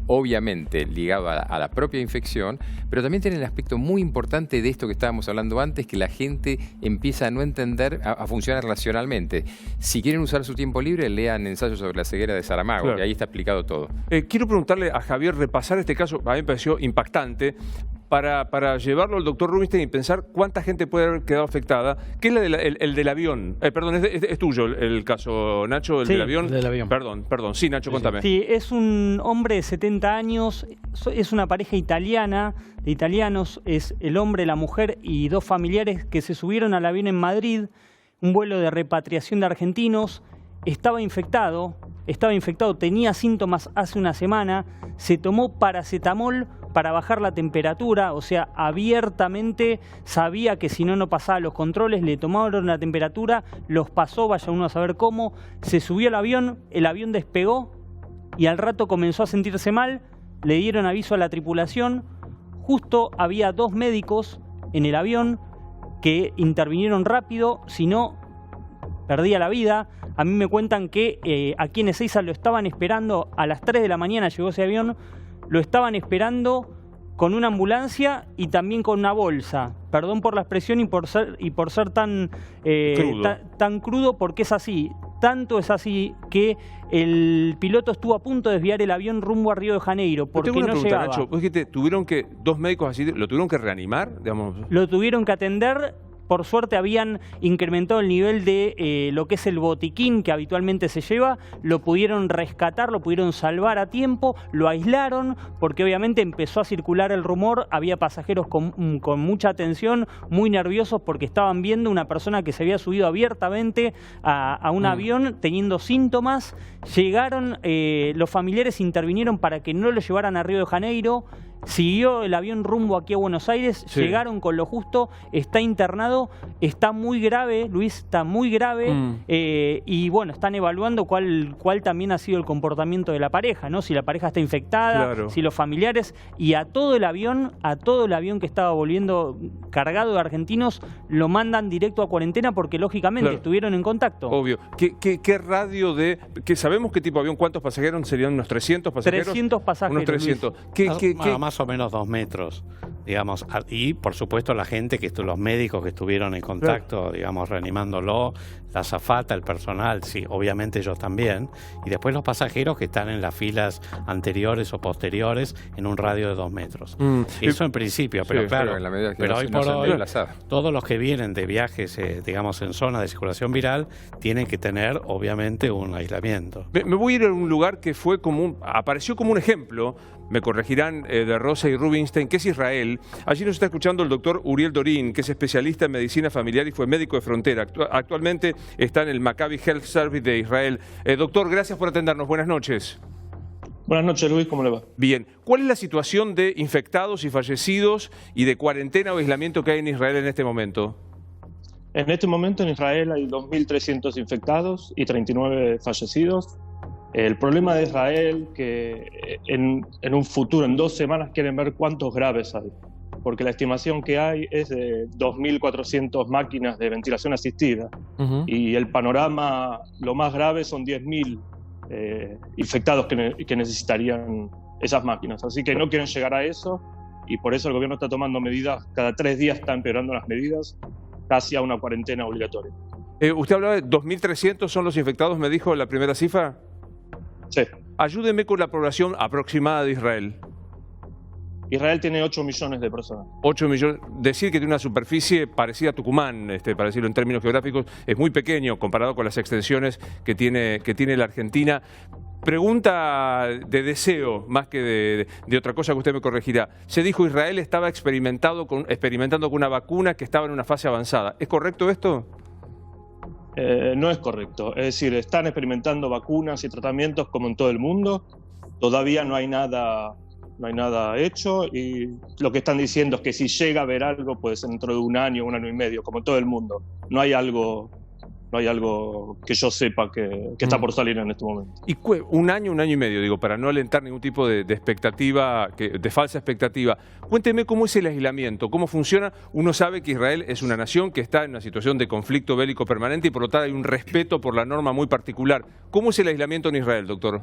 obviamente ligado a la propia infección, pero también tiene el aspecto muy importante de esto que estábamos hablando antes, que la gente empieza a no entender, a funcionar racionalmente. Si quieren usar su tiempo libre, lean ensayos sobre la ceguera de Saramago, claro, que ahí está explicado todo. Quiero preguntarle a Javier, repasar este caso, a mí me pareció impactante, para llevarlo al doctor Rubinstein y pensar cuánta gente puede haber quedado afectada, que es el del avión. Perdón, es tuyo el caso, Nacho, el del avión. El del avión. Perdón, sí, Nacho, contame. Sí, es un hombre de 70 años, es una pareja italiana, de italianos, es el hombre, la mujer y dos familiares que se subieron al avión en Madrid, un vuelo de repatriación de argentinos, estaba infectado, tenía síntomas hace una semana, se tomó paracetamol para bajar la temperatura, o sea, abiertamente sabía que si no pasaba los controles, le tomaron la temperatura, los pasó, vaya uno a saber cómo, se subió al avión, el avión despegó y al rato comenzó a sentirse mal, le dieron aviso a la tripulación, justo había 2 médicos en el avión que intervinieron rápido, si no perdía la vida. A mí me cuentan que aquí en Ezeiza lo estaban esperando, a las 3 de la mañana llegó ese avión, lo estaban esperando con una ambulancia y también con una bolsa. Perdón por la expresión y por ser tan crudo, porque es así. Tanto es así que el piloto estuvo a punto de desviar el avión rumbo a Río de Janeiro porque tengo una no pregunta, llegaba. Nacho, ¿vos dijiste, tuvieron que 2 médicos así, lo tuvieron que reanimar? Digamos? Lo tuvieron que atender. Por suerte habían incrementado el nivel de lo que es el botiquín que habitualmente se lleva, lo pudieron rescatar, lo pudieron salvar a tiempo, lo aislaron, porque obviamente empezó a circular el rumor, había pasajeros con mucha atención, muy nerviosos porque estaban viendo una persona que se había subido abiertamente a un avión teniendo síntomas, llegaron, los familiares intervinieron para que no lo llevaran a Río de Janeiro, siguió el avión rumbo aquí a Buenos Aires, llegaron con lo justo, está internado, está muy grave, Luis, está muy grave, y bueno, están evaluando cuál también ha sido el comportamiento de la pareja, ¿no? Si la pareja está infectada, claro, si los familiares, y a todo el avión que estaba volviendo cargado de argentinos, lo mandan directo a cuarentena porque lógicamente estuvieron en contacto. Obvio. ¿Qué radio de...? Que sabemos qué tipo de avión, ¿cuántos pasajeros? ¿Serían unos 300 pasajeros? 300 pasajeros. Unos 300. Más o menos 2 metros, digamos. Y, por supuesto, la gente, los médicos que estuvieron en contacto, digamos, reanimándolo, la azafata, el personal, sí, obviamente ellos también. Y después los pasajeros que están en las filas anteriores o posteriores en un radio de 2 metros. Eso en principio, pero claro, pero hoy por hoy, todos los que vienen de viajes, digamos, en zona de circulación viral, tienen que tener, obviamente, un aislamiento. Me voy a ir a un lugar que apareció como un ejemplo, me corregirán, de Rosa y Rubinstein, que es Israel. Allí nos está escuchando el doctor Uriel Dorín, que es especialista en medicina familiar y fue médico de frontera. Actualmente está en el Maccabi Health Service de Israel. Doctor, gracias por atendernos. Buenas noches. Buenas noches, Luis. ¿Cómo le va? Bien. ¿Cuál es la situación de infectados y fallecidos y de cuarentena o aislamiento que hay en Israel en este momento? En este momento en Israel hay 2.300 infectados y 39 fallecidos. El problema de Israel que en un futuro, en 2 semanas, quieren ver cuántos graves hay. Porque la estimación que hay es de 2.400 máquinas de ventilación asistida. Y el panorama, lo más grave, son 10.000 infectados que necesitarían esas máquinas. Así que no quieren llegar a eso y por eso el gobierno está tomando medidas. Cada 3 días está empeorando las medidas, casi a una cuarentena obligatoria. Usted hablaba de 2.300 son los infectados, me dijo la primera cifra. Sí. Ayúdeme con la población aproximada de Israel. Israel tiene 8 millones de personas. 8 millones. Decir que tiene una superficie parecida a Tucumán, para decirlo en términos geográficos, es muy pequeño comparado con las extensiones que tiene la Argentina. Pregunta de deseo, más que de otra cosa que usted me corregirá. Se dijo Israel estaba experimentando con una vacuna que estaba en una fase avanzada. ¿Es correcto esto? No es correcto. Es decir, están experimentando vacunas y tratamientos como en todo el mundo. Todavía no hay nada hecho, y lo que están diciendo es que si llega a haber algo puede ser dentro de un año y medio, como en todo el mundo. No hay algo que yo sepa que está por salir en este momento. Y un año y medio, digo, para no alentar ningún tipo de expectativa, de falsa expectativa. Cuénteme cómo es el aislamiento, cómo funciona. Uno sabe que Israel es una nación que está en una situación de conflicto bélico permanente y por lo tanto hay un respeto por la norma muy particular. ¿Cómo es el aislamiento en Israel, doctor?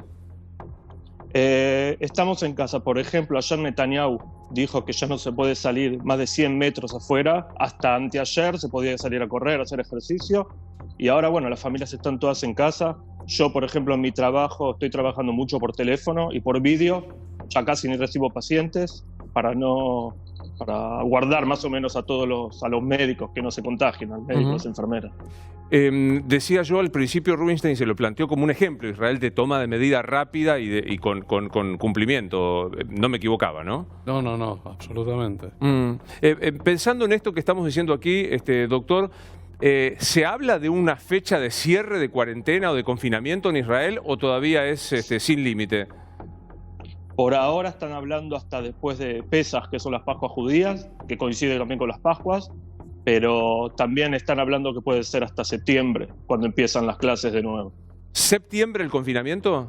Estamos en casa. Por ejemplo, ayer Netanyahu dijo que ya no se puede salir más de 100 metros afuera. Hasta anteayer se podía salir a correr, a hacer ejercicio. Y ahora, bueno, las familias están todas en casa. Yo, por ejemplo, en mi trabajo estoy trabajando mucho por teléfono y por vídeo. Ya casi ni recibo pacientes para guardar más o menos a los médicos que no se contagien, al médico, las enfermeras. Decía yo al principio, Rubinstein se lo planteó como un ejemplo, Israel, de toma de medida rápida y con cumplimiento. No me equivocaba, ¿no? No, absolutamente. Pensando en esto que estamos diciendo aquí, doctor, ¿se habla de una fecha de cierre de cuarentena o de confinamiento en Israel o todavía es sin límite? Por ahora están hablando hasta después de Pesaj, que son las Pascuas judías, que coincide también con las Pascuas, pero también están hablando que puede ser hasta septiembre, cuando empiezan las clases de nuevo. ¿Septiembre el confinamiento?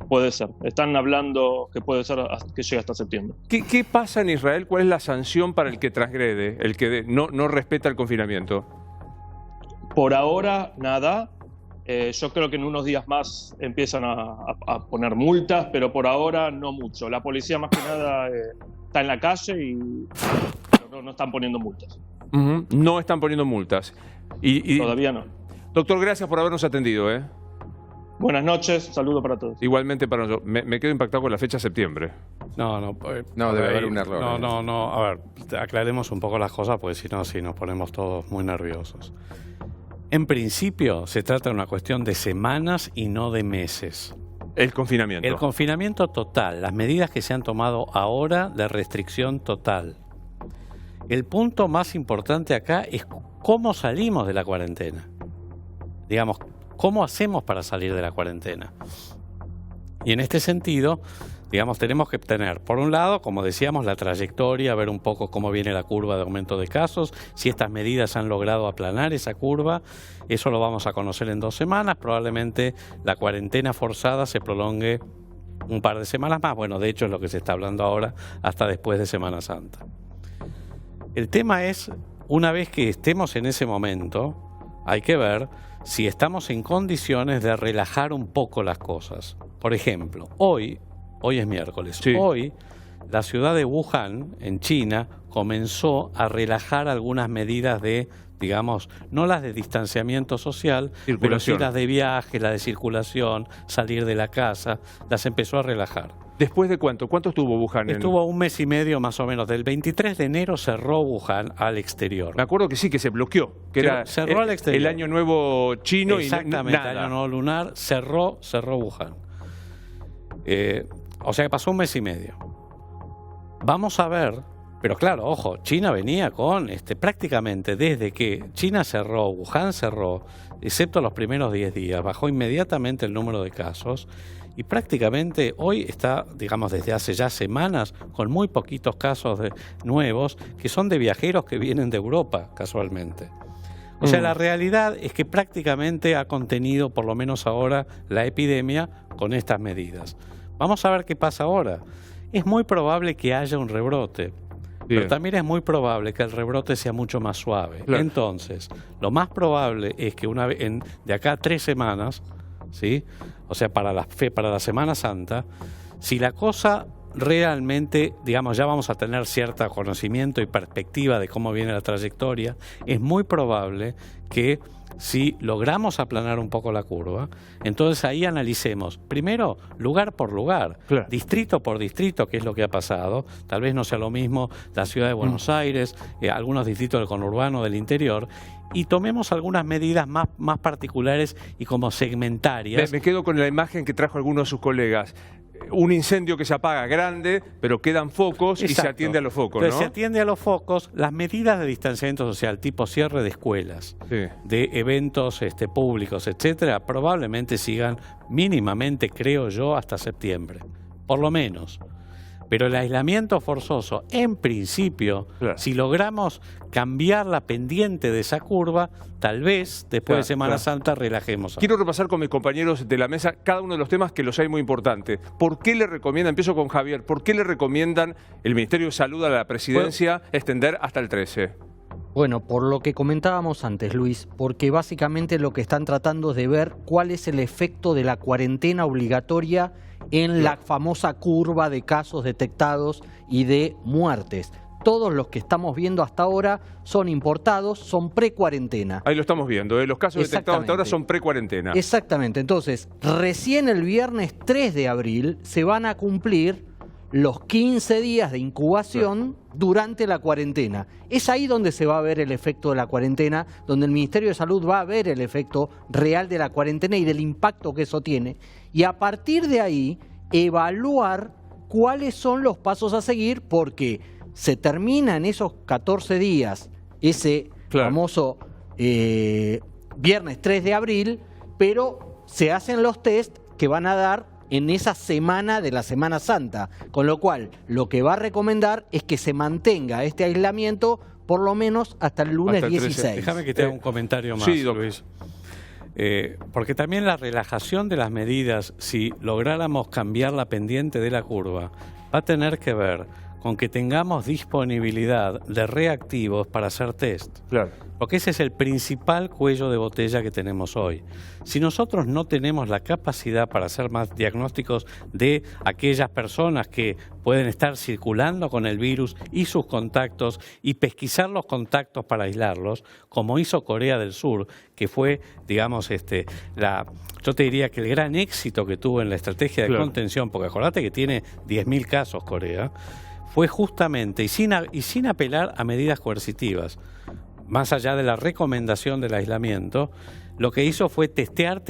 Puede ser. Están hablando que puede ser que llegue hasta septiembre. ¿Qué pasa en Israel? ¿Cuál es la sanción para el que transgrede, el que no respeta el confinamiento? Por ahora, nada. Yo creo que en unos días más empiezan a poner multas, pero por ahora no mucho. La policía más que nada está en la calle y no están poniendo multas. No están poniendo multas. Todavía no. Doctor, gracias por habernos atendido. Buenas noches, saludo para todos. Igualmente para nosotros. Me quedo impactado con la fecha septiembre. No, debe haber un error. No, a ver, aclaremos un poco las cosas porque si no, nos ponemos todos muy nerviosos. En principio, se trata de una cuestión de semanas y no de meses. El confinamiento. El confinamiento total, las medidas que se han tomado ahora de restricción total. El punto más importante acá es cómo salimos de la cuarentena. Digamos, ¿cómo hacemos para salir de la cuarentena? Y en este sentido, digamos, tenemos que tener, por un lado, como decíamos, la trayectoria, ver un poco cómo viene la curva de aumento de casos, si estas medidas han logrado aplanar esa curva. Eso lo vamos a conocer en 2 semanas. Probablemente la cuarentena forzada se prolongue un par de semanas más. Bueno, de hecho es lo que se está hablando ahora, hasta después de Semana Santa. El tema es, una vez que estemos en ese momento, hay que ver si estamos en condiciones de relajar un poco las cosas. Por ejemplo, hoy es miércoles. Sí. Hoy, la ciudad de Wuhan, en China, comenzó a relajar algunas medidas de, digamos, no las de distanciamiento social, pero sí las de viaje, las de circulación, salir de la casa, las empezó a relajar. ¿Después de cuánto? ¿Cuánto estuvo Wuhan? Estuvo 1 mes y medio más o menos. Del 23 de enero cerró Wuhan al exterior. Me acuerdo que sí, que se bloqueó. Cerró al exterior. El año nuevo chino. Exactamente, y nada. El año nuevo lunar cerró Wuhan. O sea que pasó 1 mes y medio. Vamos a ver, pero claro, ojo, China venía con prácticamente desde que China cerró, Wuhan cerró, excepto los primeros 10 días, bajó inmediatamente el número de casos y prácticamente hoy está, digamos, desde hace ya semanas, con muy poquitos casos nuevos que son de viajeros que vienen de Europa, casualmente. O sea, la realidad es que prácticamente ha contenido, por lo menos ahora, la epidemia con estas medidas. Vamos a ver qué pasa ahora. Es muy probable que haya un rebrote, pero también es muy probable que el rebrote sea mucho más suave. Claro. Entonces, lo más probable es que de acá a 3 semanas, ¿sí? O sea, para la Semana Santa, si la cosa realmente, digamos, ya vamos a tener cierto conocimiento y perspectiva de cómo viene la trayectoria, es muy probable que si logramos aplanar un poco la curva, entonces ahí analicemos, primero, lugar por lugar, distrito por distrito, qué es lo que ha pasado. Tal vez no sea lo mismo la ciudad de Buenos Aires, algunos distritos del conurbano del interior, y tomemos algunas medidas más particulares y como segmentarias. Me quedo con la imagen que trajo alguno de sus colegas. Un incendio que se apaga grande, pero quedan focos. Exacto. Y se atiende a los focos, entonces, ¿no? se atiende a los focos. Las medidas de distanciamiento social, tipo cierre de escuelas, de eventos públicos, etcétera, probablemente sigan mínimamente, creo yo, hasta septiembre, por lo menos. Pero el aislamiento forzoso, en principio, si logramos cambiar la pendiente de esa curva, tal vez después de Semana Santa relajemos. Quiero repasar con mis compañeros de la mesa cada uno de los temas que los hay muy importantes. ¿Por qué le recomiendan, empiezo con Javier, por qué le recomiendan el Ministerio de Salud a la Presidencia extender hasta el 13? Bueno, por lo que comentábamos antes, Luis, porque básicamente lo que están tratando es de ver cuál es el efecto de la cuarentena obligatoria en la famosa curva de casos detectados y de muertes. Todos los que estamos viendo hasta ahora son importados, son pre-cuarentena. Ahí lo estamos viendo, los casos detectados hasta ahora son pre-cuarentena. Exactamente, entonces recién el viernes 3 de abril se van a cumplir los 15 días de incubación durante la cuarentena. Es ahí donde se va a ver el efecto de la cuarentena, donde el Ministerio de Salud va a ver el efecto real de la cuarentena y del impacto que eso tiene. Y a partir de ahí, evaluar cuáles son los pasos a seguir, porque se termina en esos 14 días ese famoso viernes 3 de abril, pero se hacen los test que van a dar en esa semana de la Semana Santa, con lo cual lo que va a recomendar es que se mantenga este aislamiento por lo menos hasta el lunes 16. Déjame que te haga un comentario más, Luis. Porque también la relajación de las medidas, si lográramos cambiar la pendiente de la curva, va a tener que ver con que tengamos disponibilidad de reactivos para hacer test. Porque ese es el principal cuello de botella que tenemos hoy. Si nosotros no tenemos la capacidad para hacer más diagnósticos de aquellas personas que pueden estar circulando con el virus y sus contactos y pesquisar los contactos para aislarlos, como hizo Corea del Sur, que fue, digamos, yo te diría que el gran éxito que tuvo en la estrategia de contención, porque acordate que tiene 10.000 casos Corea, fue justamente, y sin apelar a medidas coercitivas, más allá de la recomendación del aislamiento, lo que hizo fue testear.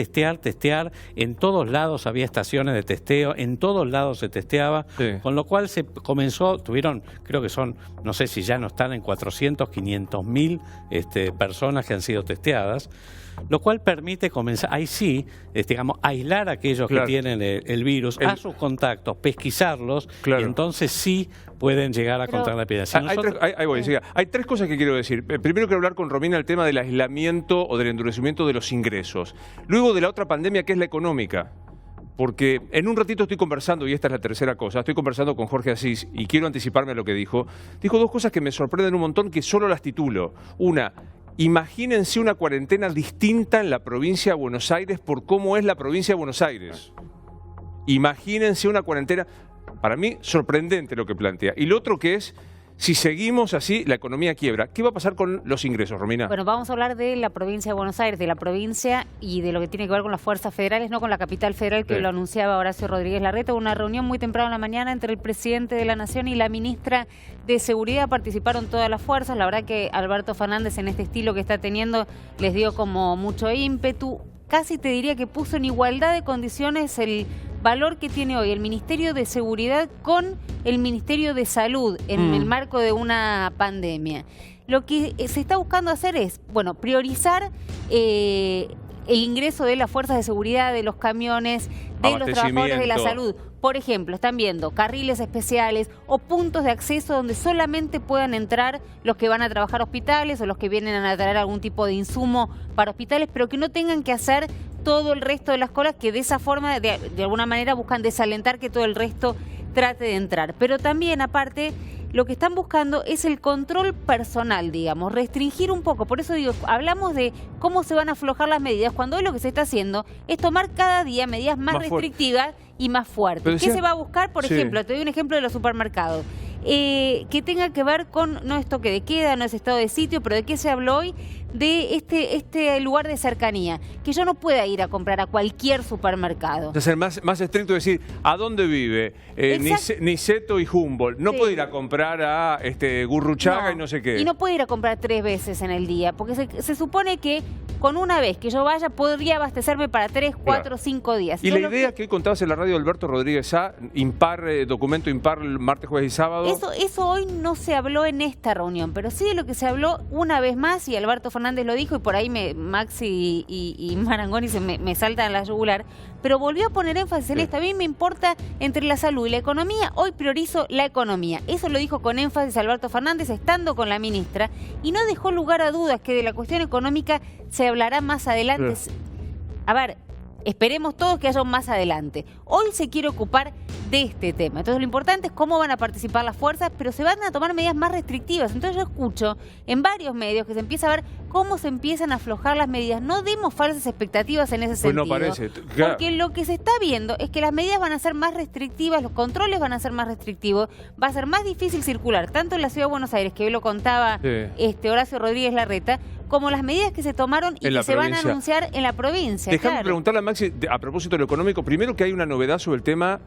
En todos lados había estaciones de testeo, en todos lados se testeaba, con lo cual se comenzó, creo que son, no sé si ya no están en 400, 500.000 personas que han sido testeadas, lo cual permite comenzar, ahí sí, digamos, aislar a aquellos que tienen el virus, a sus contactos, pesquisarlos, y entonces sí pueden llegar a contraer la epidemia. Hay tres cosas que quiero decir. Primero quiero hablar con Romina el tema del aislamiento o del endurecimiento de los ingresos. Luego de la otra pandemia, que es la económica. Porque en un ratito estoy conversando, y esta es la tercera cosa, estoy conversando con Jorge Asís y quiero anticiparme a lo que dijo. Dijo dos cosas que me sorprenden un montón, que solo las titulo. Una, imagínense una cuarentena distinta en la provincia de Buenos Aires por cómo es la provincia de Buenos Aires. Imagínense una cuarentena, para mí, sorprendente lo que plantea. Y lo otro que es, si seguimos así, la economía quiebra. ¿Qué va a pasar con los ingresos, Romina? Bueno, vamos a hablar de la provincia de Buenos Aires, de la provincia y de lo que tiene que ver con las fuerzas federales, no con la capital federal, que lo anunciaba Horacio Rodríguez Larreta. Una reunión muy temprano en la mañana entre el presidente de la Nación y la ministra de Seguridad. Participaron todas las fuerzas. La verdad que Alberto Fernández, en este estilo que está teniendo, les dio como mucho ímpetu. Casi te diría que puso en igualdad de condiciones el valor que tiene hoy el Ministerio de Seguridad con el Ministerio de Salud en el marco de una pandemia. Lo que se está buscando hacer es, bueno, priorizar el ingreso de las fuerzas de seguridad, de los camiones, de los trabajadores de la salud. Por ejemplo, están viendo carriles especiales o puntos de acceso donde solamente puedan entrar los que van a trabajar a hospitales o los que vienen a traer algún tipo de insumo para hospitales, pero que no tengan que hacer todo el resto de las colas, que de esa forma, de alguna manera, buscan desalentar que todo el resto trate de entrar. Pero también, aparte, lo que están buscando es el control personal, digamos, restringir un poco. Por eso digo, hablamos de cómo se van a aflojar las medidas, cuando hoy lo que se está haciendo es tomar cada día medidas más restrictivas y más fuertes. ¿Qué se va a buscar? Por ejemplo, te doy un ejemplo de los supermercados. Que tenga que ver con, no es toque de queda, no es estado de sitio, pero ¿de qué se habló hoy? De este lugar de cercanía, que yo no pueda ir a comprar a cualquier supermercado. O sea, ser más estricto, decir, ¿a dónde vive? Niceto y Humboldt. No puede ir a comprar a Gurruchaga y no sé qué. Y no puede ir a comprar 3 veces en el día, porque se supone que con una vez que yo vaya podría abastecerme para 3, 4, 5 días. Y la idea que hoy contabas en la radio de Alberto Rodríguez A, documento impar martes, jueves y sábado. Eso hoy no se habló en esta reunión, pero sí de lo que se habló una vez más, y Alberto Fernández lo dijo, y por ahí Maxi y Marangoni me saltan a la yugular, pero volvió a poner énfasis en esto. A mí me importa entre la salud y la economía, hoy priorizo la economía. Eso lo dijo con énfasis Alberto Fernández estando con la ministra, y no dejó lugar a dudas que de la cuestión económica se hablará más adelante. A ver, esperemos todos que haya un más adelante. Hoy se quiere ocupar de este tema. Entonces lo importante es cómo van a participar las fuerzas, pero se van a tomar medidas más restrictivas. Entonces yo escucho en varios medios que se empieza a ver cómo se empiezan a aflojar las medidas. No demos falsas expectativas en ese sentido. Pues no parece. Porque lo que se está viendo es que las medidas van a ser más restrictivas, los controles van a ser más restrictivos, va a ser más difícil circular, tanto en la Ciudad de Buenos Aires, que hoy lo contaba Horacio Rodríguez Larreta, como las medidas que se tomaron y que se van a anunciar en la provincia. Déjame preguntarle a Maxi, a propósito de lo económico, primero que hay una novedad sobre el tema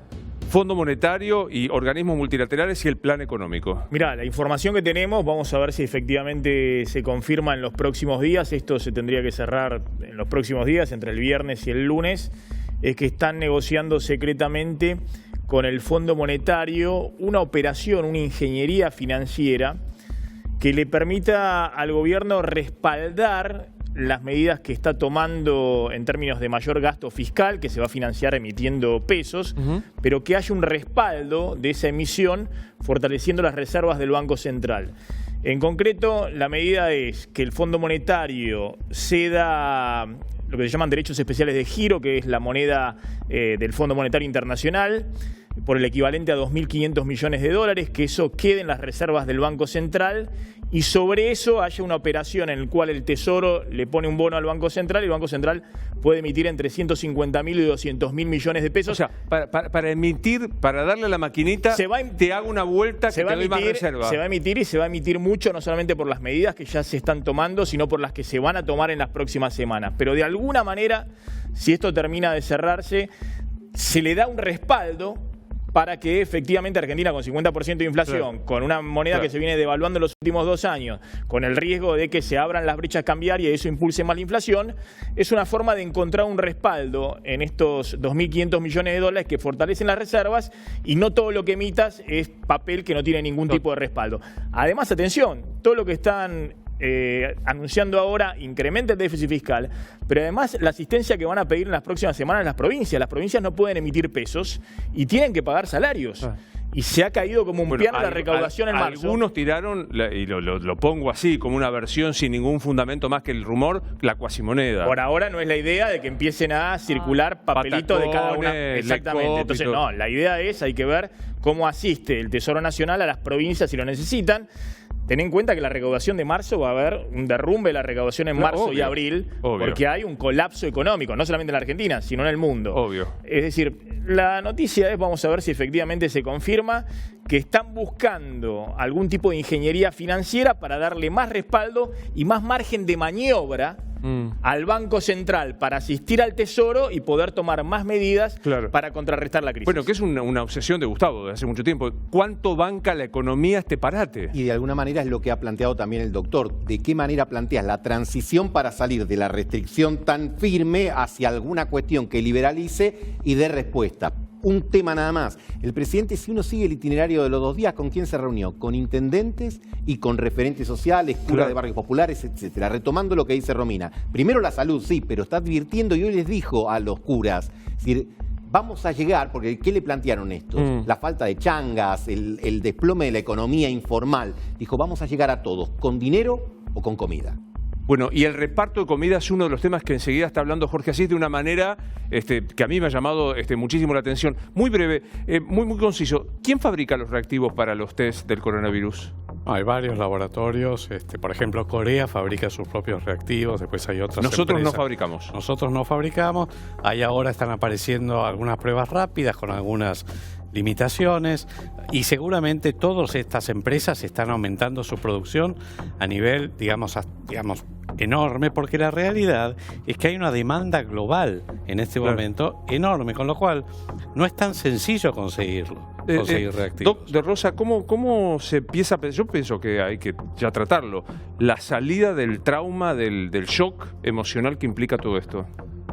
Fondo Monetario y organismos multilaterales y el plan económico. Mirá, la información que tenemos, vamos a ver si efectivamente se confirma en los próximos días. Esto se tendría que cerrar en los próximos días, entre el viernes y el lunes. Es que están negociando secretamente con el Fondo Monetario una operación, una ingeniería financiera que le permita al gobierno respaldar las medidas que está tomando en términos de mayor gasto fiscal, que se va a financiar emitiendo pesos, pero que haya un respaldo de esa emisión fortaleciendo las reservas del Banco Central. En concreto, la medida es que el Fondo Monetario ceda lo que se llaman derechos especiales de giro, que es la moneda del Fondo Monetario Internacional, por el equivalente a 2.500 millones de dólares, que eso quede en las reservas del Banco Central, y sobre eso haya una operación en la cual el Tesoro le pone un bono al Banco Central y el Banco Central puede emitir entre 150.000 y 200.000 millones de pesos. O sea, para emitir, para darle a la maquinita, te hago una vuelta que te doy más reserva. Se va a emitir, y se va a emitir mucho, no solamente por las medidas que ya se están tomando, sino por las que se van a tomar en las próximas semanas. Pero de alguna manera, si esto termina de cerrarse, se le da un respaldo para que efectivamente Argentina, con 50% de inflación, con una moneda que se viene devaluando en los últimos 2 años, con el riesgo de que se abran las brechas cambiarias y eso impulse más la inflación, es una forma de encontrar un respaldo en estos 2.500 millones de dólares que fortalecen las reservas, y no todo lo que emitas es papel que no tiene ningún tipo de respaldo. Además, atención, todo lo que están anunciando ahora incrementa el déficit fiscal, pero además la asistencia que van a pedir en las próximas semanas las provincias. Las provincias no pueden emitir pesos y tienen que pagar salarios. Y se ha caído como un piano la recaudación en marzo. Algunos tiraron, y lo pongo así, como una versión sin ningún fundamento más que el rumor, la cuasimoneda. Por ahora no es la idea de que empiecen a circular papelitos de cada una. Exactamente. Entonces, no, la idea es, hay que ver cómo asiste el Tesoro Nacional a las provincias si lo necesitan. Ten en cuenta que la recaudación de marzo va a haber un derrumbe de la recaudación en marzo y abril, porque hay un colapso económico, no solamente en la Argentina, sino en el mundo. Obvio. Es decir, la noticia es, vamos a ver si efectivamente se confirma, que están buscando algún tipo de ingeniería financiera para darle más respaldo y más margen de maniobra al Banco Central para asistir al Tesoro y poder tomar más medidas para contrarrestar la crisis. Bueno, que es una obsesión de Gustavo de hace mucho tiempo. ¿Cuánto banca la economía este parate? Y de alguna manera es lo que ha planteado también el doctor. ¿De qué manera planteas la transición para salir de la restricción tan firme hacia alguna cuestión que liberalice y dé respuesta? Un tema nada más. El presidente, si uno sigue el itinerario de los 2 días, ¿con quién se reunió? Con intendentes y con referentes sociales, curas de barrios populares, etcétera. Retomando lo que dice Romina. Primero la salud, sí, pero está advirtiendo, y hoy les dijo a los curas, es decir, vamos a llegar, porque ¿qué le plantearon estos? La falta de changas, el desplome de la economía informal. Dijo, vamos a llegar a todos, con dinero o con comida. Bueno, y el reparto de comida es uno de los temas que enseguida está hablando Jorge Asís de una manera que a mí me ha llamado muchísimo la atención. Muy breve, muy conciso. ¿Quién fabrica los reactivos para los test del coronavirus? Hay varios laboratorios. Por ejemplo, Corea fabrica sus propios reactivos. Después hay otras Nosotros empresas. no fabricamos. Nosotros no fabricamos. Ahí ahora están apareciendo algunas pruebas rápidas con algunas limitaciones y seguramente todas estas empresas están aumentando su producción a nivel, digamos, enorme, porque la realidad es que hay una demanda global en este momento enorme, con lo cual no es tan sencillo conseguir reactivos. Doc de Rosa, ¿cómo se empieza a pensar? Yo pienso que hay que ya tratarlo. La salida del trauma, del shock emocional que implica todo esto.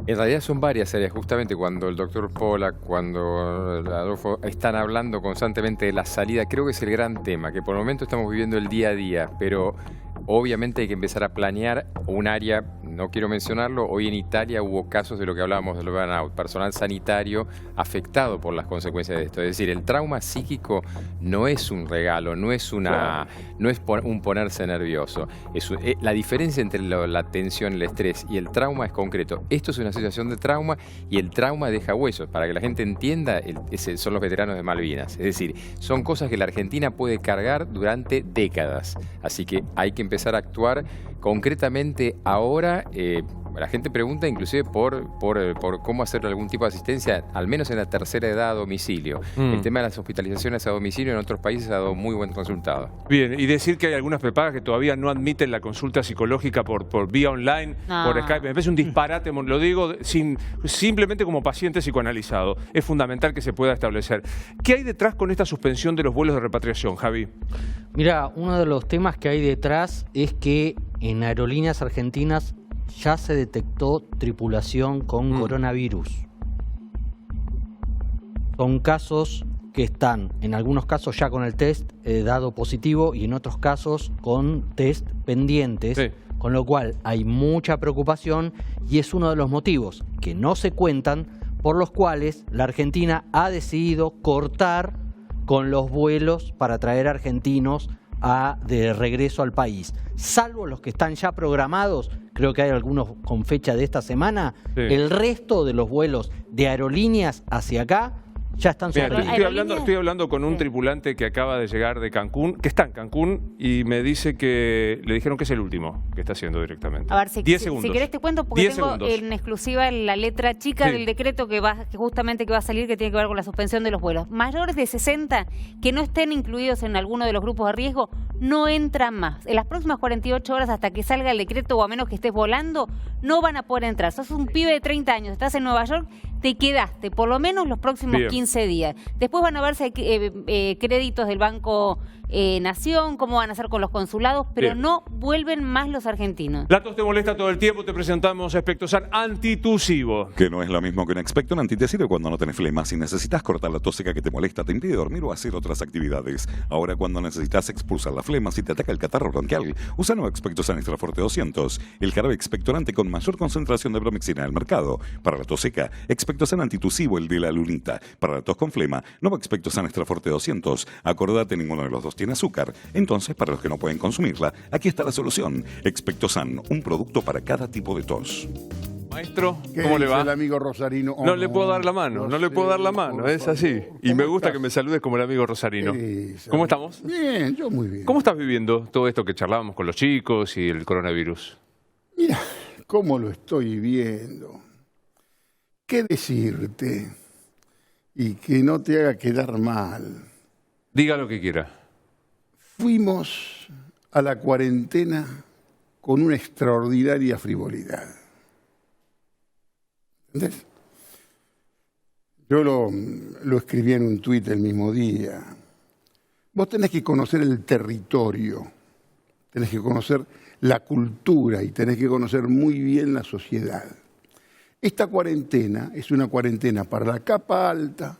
En realidad son varias áreas, justamente cuando el doctor Pollack, cuando Adolfo están hablando constantemente de la salida, creo que es el gran tema, que por el momento estamos viviendo el día a día, pero obviamente hay que empezar a planear un área, no quiero mencionarlo, hoy en Italia hubo casos de lo que hablábamos del burnout, personal sanitario afectado por las consecuencias de esto. Es decir, el trauma psíquico no es un regalo, no es un ponerse nervioso. La diferencia entre la tensión, el estrés y el trauma es concreto. Esto es una situación de trauma y el trauma deja huesos. Para que la gente entienda, son los veteranos de Malvinas. Es decir, son cosas que la Argentina puede cargar durante décadas. Así que hay que empezar a actuar concretamente ahora. La gente pregunta inclusive por cómo hacer algún tipo de asistencia, al menos en la tercera edad a domicilio. El tema de las hospitalizaciones a domicilio en otros países ha dado muy buen resultado. Bien, y decir que hay algunas prepagas que todavía no admiten la consulta psicológica por vía online, por Skype, me parece un disparate, lo digo simplemente como paciente psicoanalizado. Es fundamental que se pueda establecer. ¿Qué hay detrás con esta suspensión de los vuelos de repatriación, Javi? Mira, uno de los temas que hay detrás es que en aerolíneas argentinas ya se detectó tripulación con coronavirus. Son casos que están, en algunos casos ya con el test dado positivo y en otros casos con test pendientes, con lo cual hay mucha preocupación y es uno de los motivos que no se cuentan por los cuales la Argentina ha decidido cortar con los vuelos para traer argentinos de regreso al país. Salvo los que están ya programados, creo que hay algunos con fecha de esta semana, el resto de los vuelos de aerolíneas hacia acá ya están suspendidos. Estoy hablando con un tripulante que acaba de llegar de Cancún, que está en Cancún, y me dice que le dijeron que es el último que está haciendo directamente. A ver, 10 segundos. Si querés te cuento, porque tengo en exclusiva la letra chica del decreto que justamente va a salir, que tiene que ver con la suspensión de los vuelos. Mayores de 60 que no estén incluidos en alguno de los grupos de riesgo no entran más. En las próximas 48 horas hasta que salga el decreto, o a menos que estés volando, no van a poder entrar. Sos un pibe de 30 años, estás en Nueva York, te quedaste por lo menos los próximos 15 días. Después van a verse créditos del Banco Nación, cómo van a hacer con los consulados, pero no vuelven más los argentinos. La tos te molesta todo el tiempo, te presentamos Expectosan antitusivo. Que no es lo mismo que un Expectosan anti te sirve cuando no tenés flema. Si necesitas cortar la tos seca que te molesta, te impide dormir o hacer otras actividades. Ahora cuando necesitas expulsar la flema, si te ataca el catarro bronquial, usa nuevo Expectosan Extra Forte 200, el jarabe expectorante con mayor concentración de bromexina del mercado. Para la tos seca, Expectosan antitusivo, el de la lunita. Para la tos con flema, nuevo Expectosan Extra Forte 200. Acordate, ninguno de los dos tiene azúcar. Entonces, para los que no pueden consumirla, aquí está la solución. Expectosan, un producto para cada tipo de tos. Maestro, ¿cómo le va? El amigo Rosarino. No le puedo dar la mano, no le puedo dar la mano, es así. Y me gusta que me saludes como el amigo Rosarino. ¿Cómo estamos? Bien, yo muy bien. ¿Cómo estás viviendo todo esto que charlábamos con los chicos y el coronavirus? Mira, cómo lo estoy viviendo. ¿Qué decirte? Y que no te haga quedar mal. Diga lo que quiera. Fuimos a la cuarentena con una extraordinaria frivolidad. ¿Entendés? Yo lo escribí en un tuit el mismo día. Vos tenés que conocer el territorio, tenés que conocer la cultura y tenés que conocer muy bien la sociedad. Esta cuarentena es una cuarentena para la capa alta,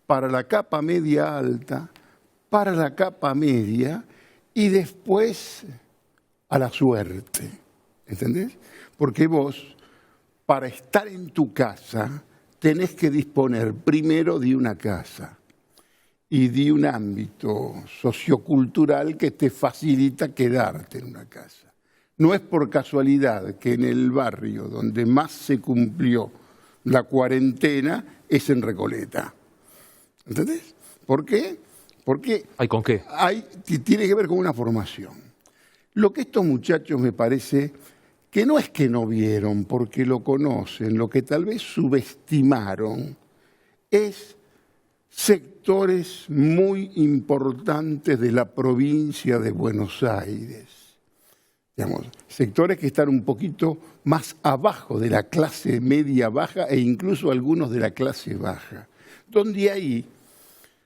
para la capa media alta, para la capa media y después a la suerte. ¿Entendés? Porque vos, para estar en tu casa, tenés que disponer primero de una casa y de un ámbito sociocultural que te facilita quedarte en una casa. No es por casualidad que en el barrio donde más se cumplió la cuarentena es en Recoleta. ¿Entendés? ¿Por qué? Porque ¿Hay con qué? Tiene que ver con una formación. Lo que estos muchachos me parece que no es que no vieron porque lo conocen, lo que tal vez subestimaron es sectores muy importantes de la provincia de Buenos Aires. Digamos, sectores que están un poquito más abajo de la clase media baja e incluso algunos de la clase baja, donde ahí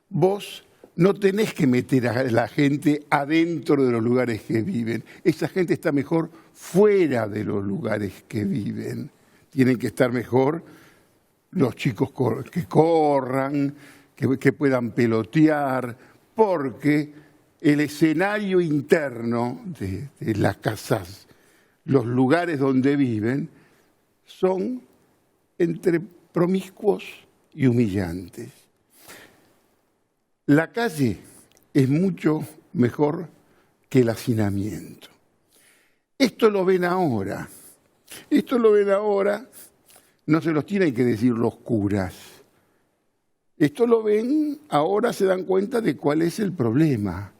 vos no tenés que meter a la gente adentro de los lugares que viven. Esa gente está mejor fuera de los lugares que viven. Tienen que estar mejor los chicos que corran, que puedan pelotear, porque el escenario interno de las casas, los lugares donde viven, son entre promiscuos y humillantes. La calle es mucho mejor que el hacinamiento. Esto lo ven ahora. No se los tienen que decir los curas. Esto lo ven, ahora se dan cuenta de cuál es el problema.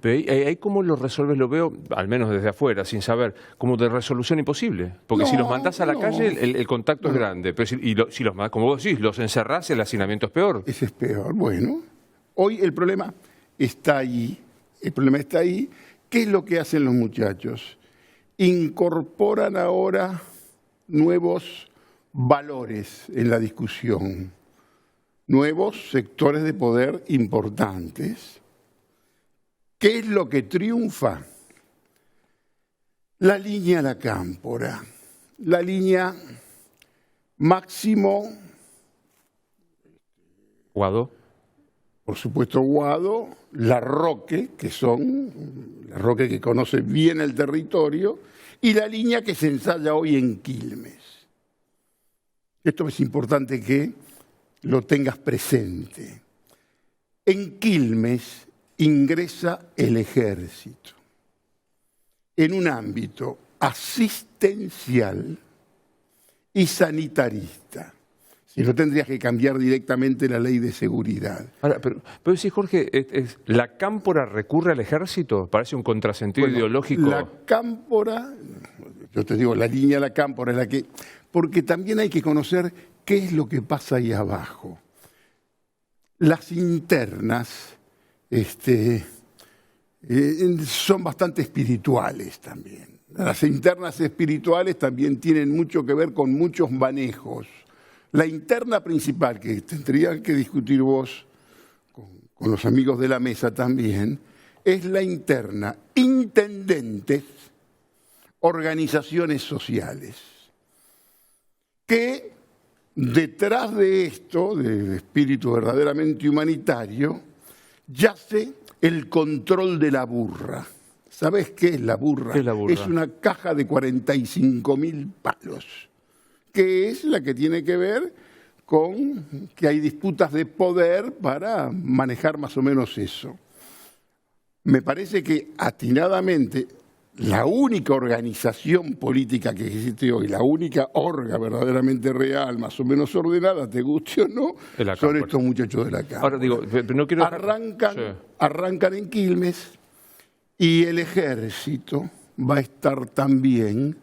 ¿Ahí cómo lo resolves? Lo veo, al menos desde afuera, sin saber, como de resolución imposible. Porque si los mandás a la calle, el contacto es grande. Pero si los mandás, como vos decís, los encerrás, el hacinamiento es peor. Ese es peor. Bueno, hoy el problema está ahí. ¿Qué es lo que hacen los muchachos? Incorporan ahora nuevos valores en la discusión, nuevos sectores de poder importantes. ¿Qué es lo que triunfa? La línea La Cámpora, la línea Máximo Guado. Por supuesto Guado, Larroque, Larroque que conoce bien el territorio, y la línea que se ensaya hoy en Quilmes. Esto es importante que lo tengas presente. En Quilmes ingresa el ejército en un ámbito asistencial y sanitarista. Si no, tendrías que cambiar directamente la ley de seguridad. Ahora, pero sí, Jorge, ¿la Cámpora recurre al ejército? Parece un contrasentido ideológico. La Cámpora, yo te digo, la línea La Cámpora es la que... Porque también hay que conocer qué es lo que pasa ahí abajo. Las internas son bastante espirituales también. Las internas espirituales también tienen mucho que ver con muchos manejos. La interna principal que tendrían que discutir vos con los amigos de la mesa también es la interna intendentes, organizaciones sociales, que detrás de esto, del espíritu verdaderamente humanitario, yace el control de la burra. ¿Sabés qué es la burra? ¿Qué es la burra? Es una caja de 45.000 palos, que es la que tiene que ver con que hay disputas de poder para manejar más o menos eso. Me parece que atinadamente la única organización política que existe hoy, la única orga verdaderamente real, más o menos ordenada, te guste o no, son estos muchachos de la Cámara. Ahora digo, no quiero... Arrancan en Quilmes y el ejército va a estar también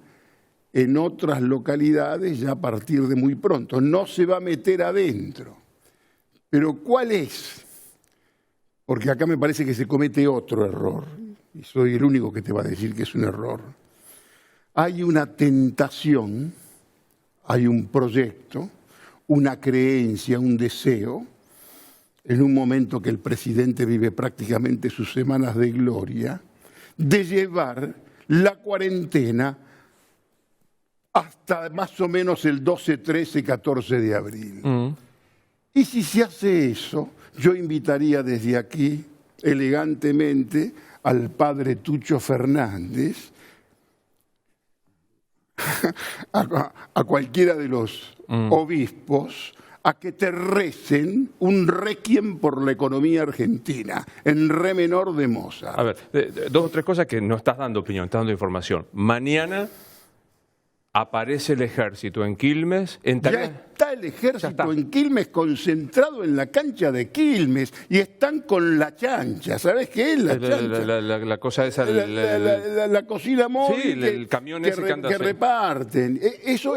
en otras localidades ya a partir de muy pronto. No se va a meter adentro. Pero ¿cuál es? Porque acá me parece que se comete otro error. Y soy el único que te va a decir que es un error. Hay una tentación, hay un proyecto, una creencia, un deseo, en un momento que el presidente vive prácticamente sus semanas de gloria, de llevar la cuarentena hasta más o menos el 12, 13, 14 de abril. Y si se hace eso, yo invitaría desde aquí, elegantemente, al padre Tucho Fernández, a cualquiera de los obispos, a que te recen un requiem por la economía argentina, en re menor de Mozart. A ver, dos o tres cosas que no estás dando opinión, estás dando información. Mañana aparece el ejército en Quilmes. Ya está el ejército en Quilmes concentrado en la cancha de Quilmes y están con la chancha. ¿Sabés qué es la chancha? La cosa esa. La cocina móvil sí, el camión ese que reparten. Eso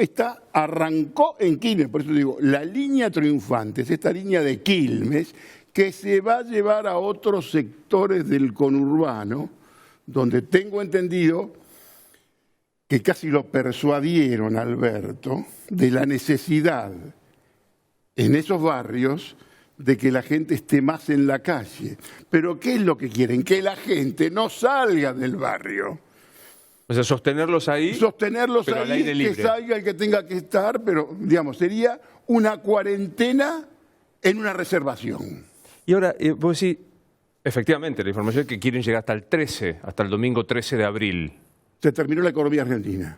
arrancó en Quilmes. Por eso digo, la línea triunfante es esta línea de Quilmes que se va a llevar a otros sectores del conurbano, donde tengo entendido que casi lo persuadieron, Alberto, de la necesidad en esos barrios de que la gente esté más en la calle. Pero ¿qué es lo que quieren? Que la gente no salga del barrio. O sea, sostenerlos ahí. Sostenerlos pero ahí, al aire libre. que salga el que tenga que estar, pero, digamos, sería una cuarentena en una reservación. Y ahora, vos decís, efectivamente, la información es que quieren llegar hasta el 13, hasta el domingo 13 de abril. Se terminó la economía argentina.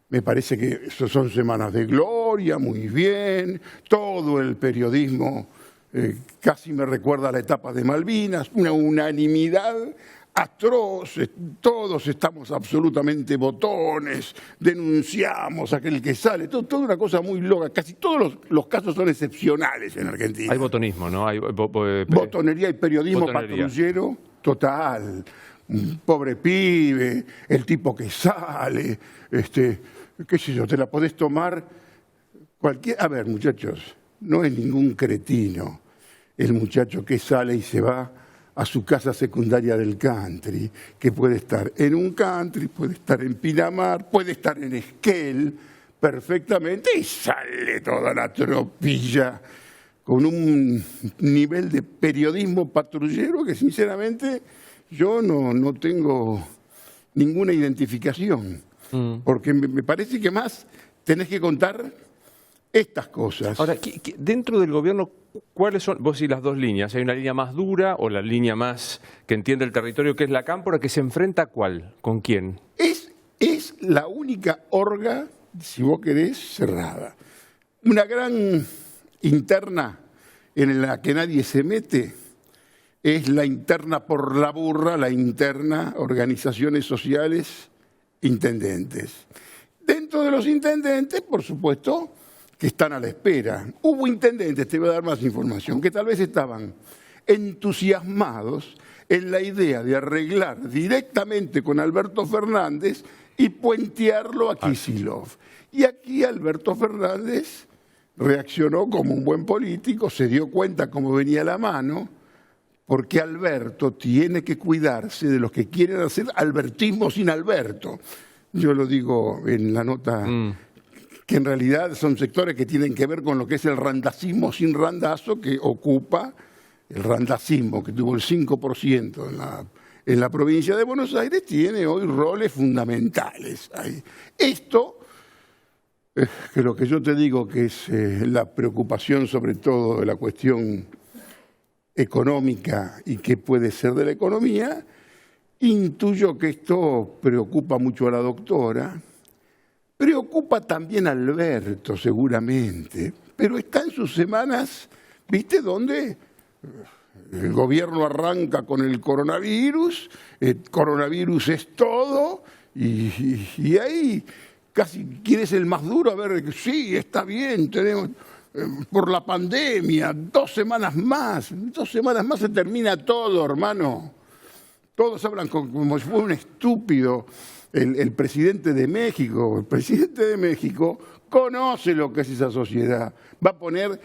Me parece que son semanas de gloria, muy bien, todo el periodismo casi me recuerda a la etapa de Malvinas, una unanimidad atroz, todos estamos absolutamente botones, denunciamos a aquel que sale, toda una cosa muy loca, casi todos los casos son excepcionales en Argentina. Hay botonismo, ¿no? Hay botonería y periodismo patrullero total. Un pobre pibe, el tipo que sale, qué sé yo, te la podés tomar cualquier... A ver, muchachos, no es ningún cretino el muchacho que sale y se va a su casa secundaria del country, que puede estar en un country, puede estar en Pinamar, puede estar en Esquel perfectamente y sale toda la tropilla con un nivel de periodismo patrullero que sinceramente... Yo no tengo ninguna identificación, porque me parece que más tenés que contar estas cosas. Ahora, dentro del gobierno, ¿cuáles son? Vos decís las dos líneas. ¿Hay una línea más dura o la línea más que entiende el territorio, que es la cámpora, que se enfrenta a cuál? ¿Con quién? Es la única orga, si vos querés, cerrada. Una gran interna en la que nadie se mete es la interna por la burra, la interna organizaciones sociales, intendentes. Dentro de los intendentes, por supuesto, que están a la espera. Hubo intendentes, te voy a dar más información, que tal vez estaban entusiasmados en la idea de arreglar directamente con Alberto Fernández y puentearlo a Kicillof. Y aquí Alberto Fernández reaccionó como un buen político, se dio cuenta cómo venía la mano, porque Alberto tiene que cuidarse de los que quieren hacer albertismo sin Alberto. Yo lo digo en la nota, que en realidad son sectores que tienen que ver con lo que es el randacismo sin randazo, que ocupa el randacismo, que tuvo el 5% en la provincia de Buenos Aires, tiene hoy roles fundamentales ahí. Esto, que lo que yo te digo que es la preocupación sobre todo de la cuestión económica y qué puede ser de la economía, intuyo que esto preocupa mucho a la doctora, preocupa también a Alberto seguramente, pero está en sus semanas, ¿viste? Donde el gobierno arranca con el coronavirus es todo, y ahí casi quién es el más duro, a ver, sí, está bien, tenemos... por la pandemia, 2 semanas más se termina todo, hermano. Todos hablan como si fuera un estúpido el presidente de México. El presidente de México conoce lo que es esa sociedad. Va a poner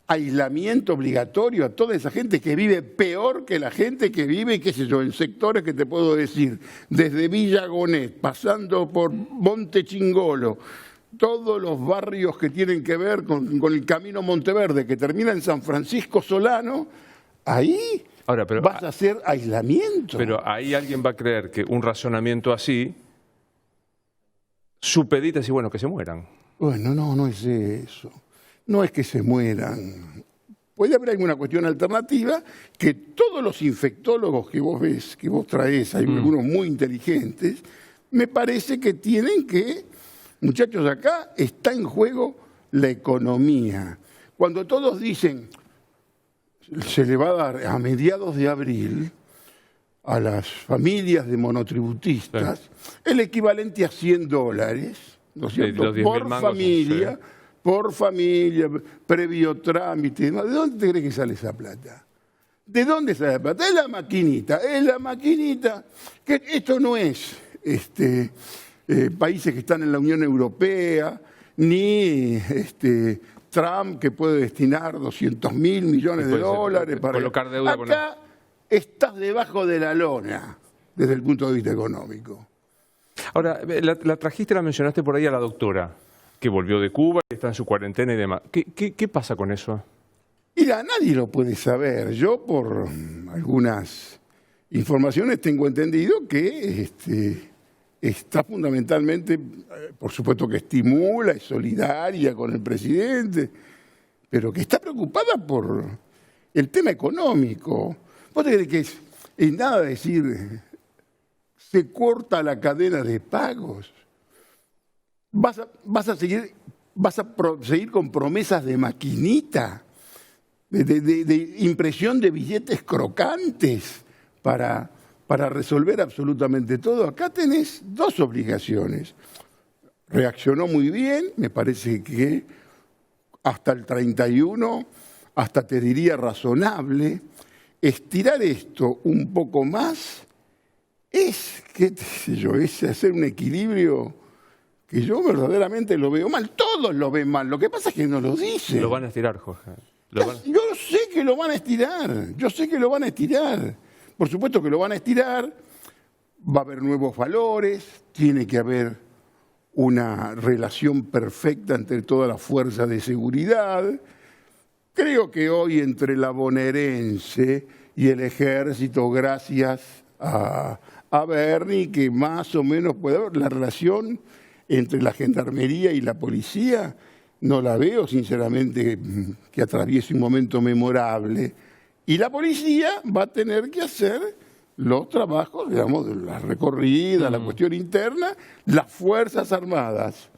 aislamiento obligatorio a toda esa gente que vive peor que la gente que vive, qué sé yo, en sectores que te puedo decir, desde Villa Gonet, pasando por Monte Chingolo, todos los barrios que tienen que ver con el Camino Monteverde, que termina en San Francisco Solano, ahí vas a hacer aislamiento. Pero ahí alguien va a creer que un razonamiento así supedita y bueno, que se mueran. Bueno, no es eso. No es que se mueran. Puede haber alguna cuestión alternativa que todos los infectólogos que vos ves, que vos traés, hay algunos muy inteligentes, me parece que tienen que... Muchachos, acá está en juego la economía. Cuando todos dicen, se le va a dar a mediados de abril a las familias de monotributistas el equivalente a $100, ¿no es cierto? Por familia, previo trámite. ¿De dónde te crees que sale esa plata? ¿De dónde sale la plata? Es la maquinita. Que esto no es países que están en la Unión Europea, ni Trump, que puede destinar 200.000 millones de dólares para colocar deuda. Acá estás debajo de la lona desde el punto de vista económico. Ahora, la trajiste, la mencionaste por ahí a la doctora, que volvió de Cuba y está en su cuarentena y demás. ¿Qué pasa con eso? Mira, nadie lo puede saber. Yo, por algunas informaciones, tengo entendido que está fundamentalmente, por supuesto que estimula, es solidaria con el presidente, pero que está preocupada por el tema económico. ¿Vos te crees que es nada decir, se corta la cadena de pagos? ¿Vas a seguir con promesas de maquinita, de impresión de billetes crocantes para resolver absolutamente todo? Acá tenés dos obligaciones. Reaccionó muy bien, me parece que hasta el 31, hasta te diría razonable. Estirar esto un poco más es hacer un equilibrio que yo verdaderamente lo veo mal. Todos lo ven mal, lo que pasa es que no lo dicen. Lo van a estirar, Jorge. Yo sé que lo van a estirar. Por supuesto que lo van a estirar, va a haber nuevos valores, tiene que haber una relación perfecta entre todas las fuerzas de seguridad. Creo que hoy entre la bonaerense y el ejército, gracias a Bernie, que más o menos puede haber la relación entre la gendarmería y la policía, no la veo sinceramente que atraviese un momento memorable. Y la policía va a tener que hacer los trabajos, digamos, de la recorrida, la cuestión interna, las Fuerzas Armadas,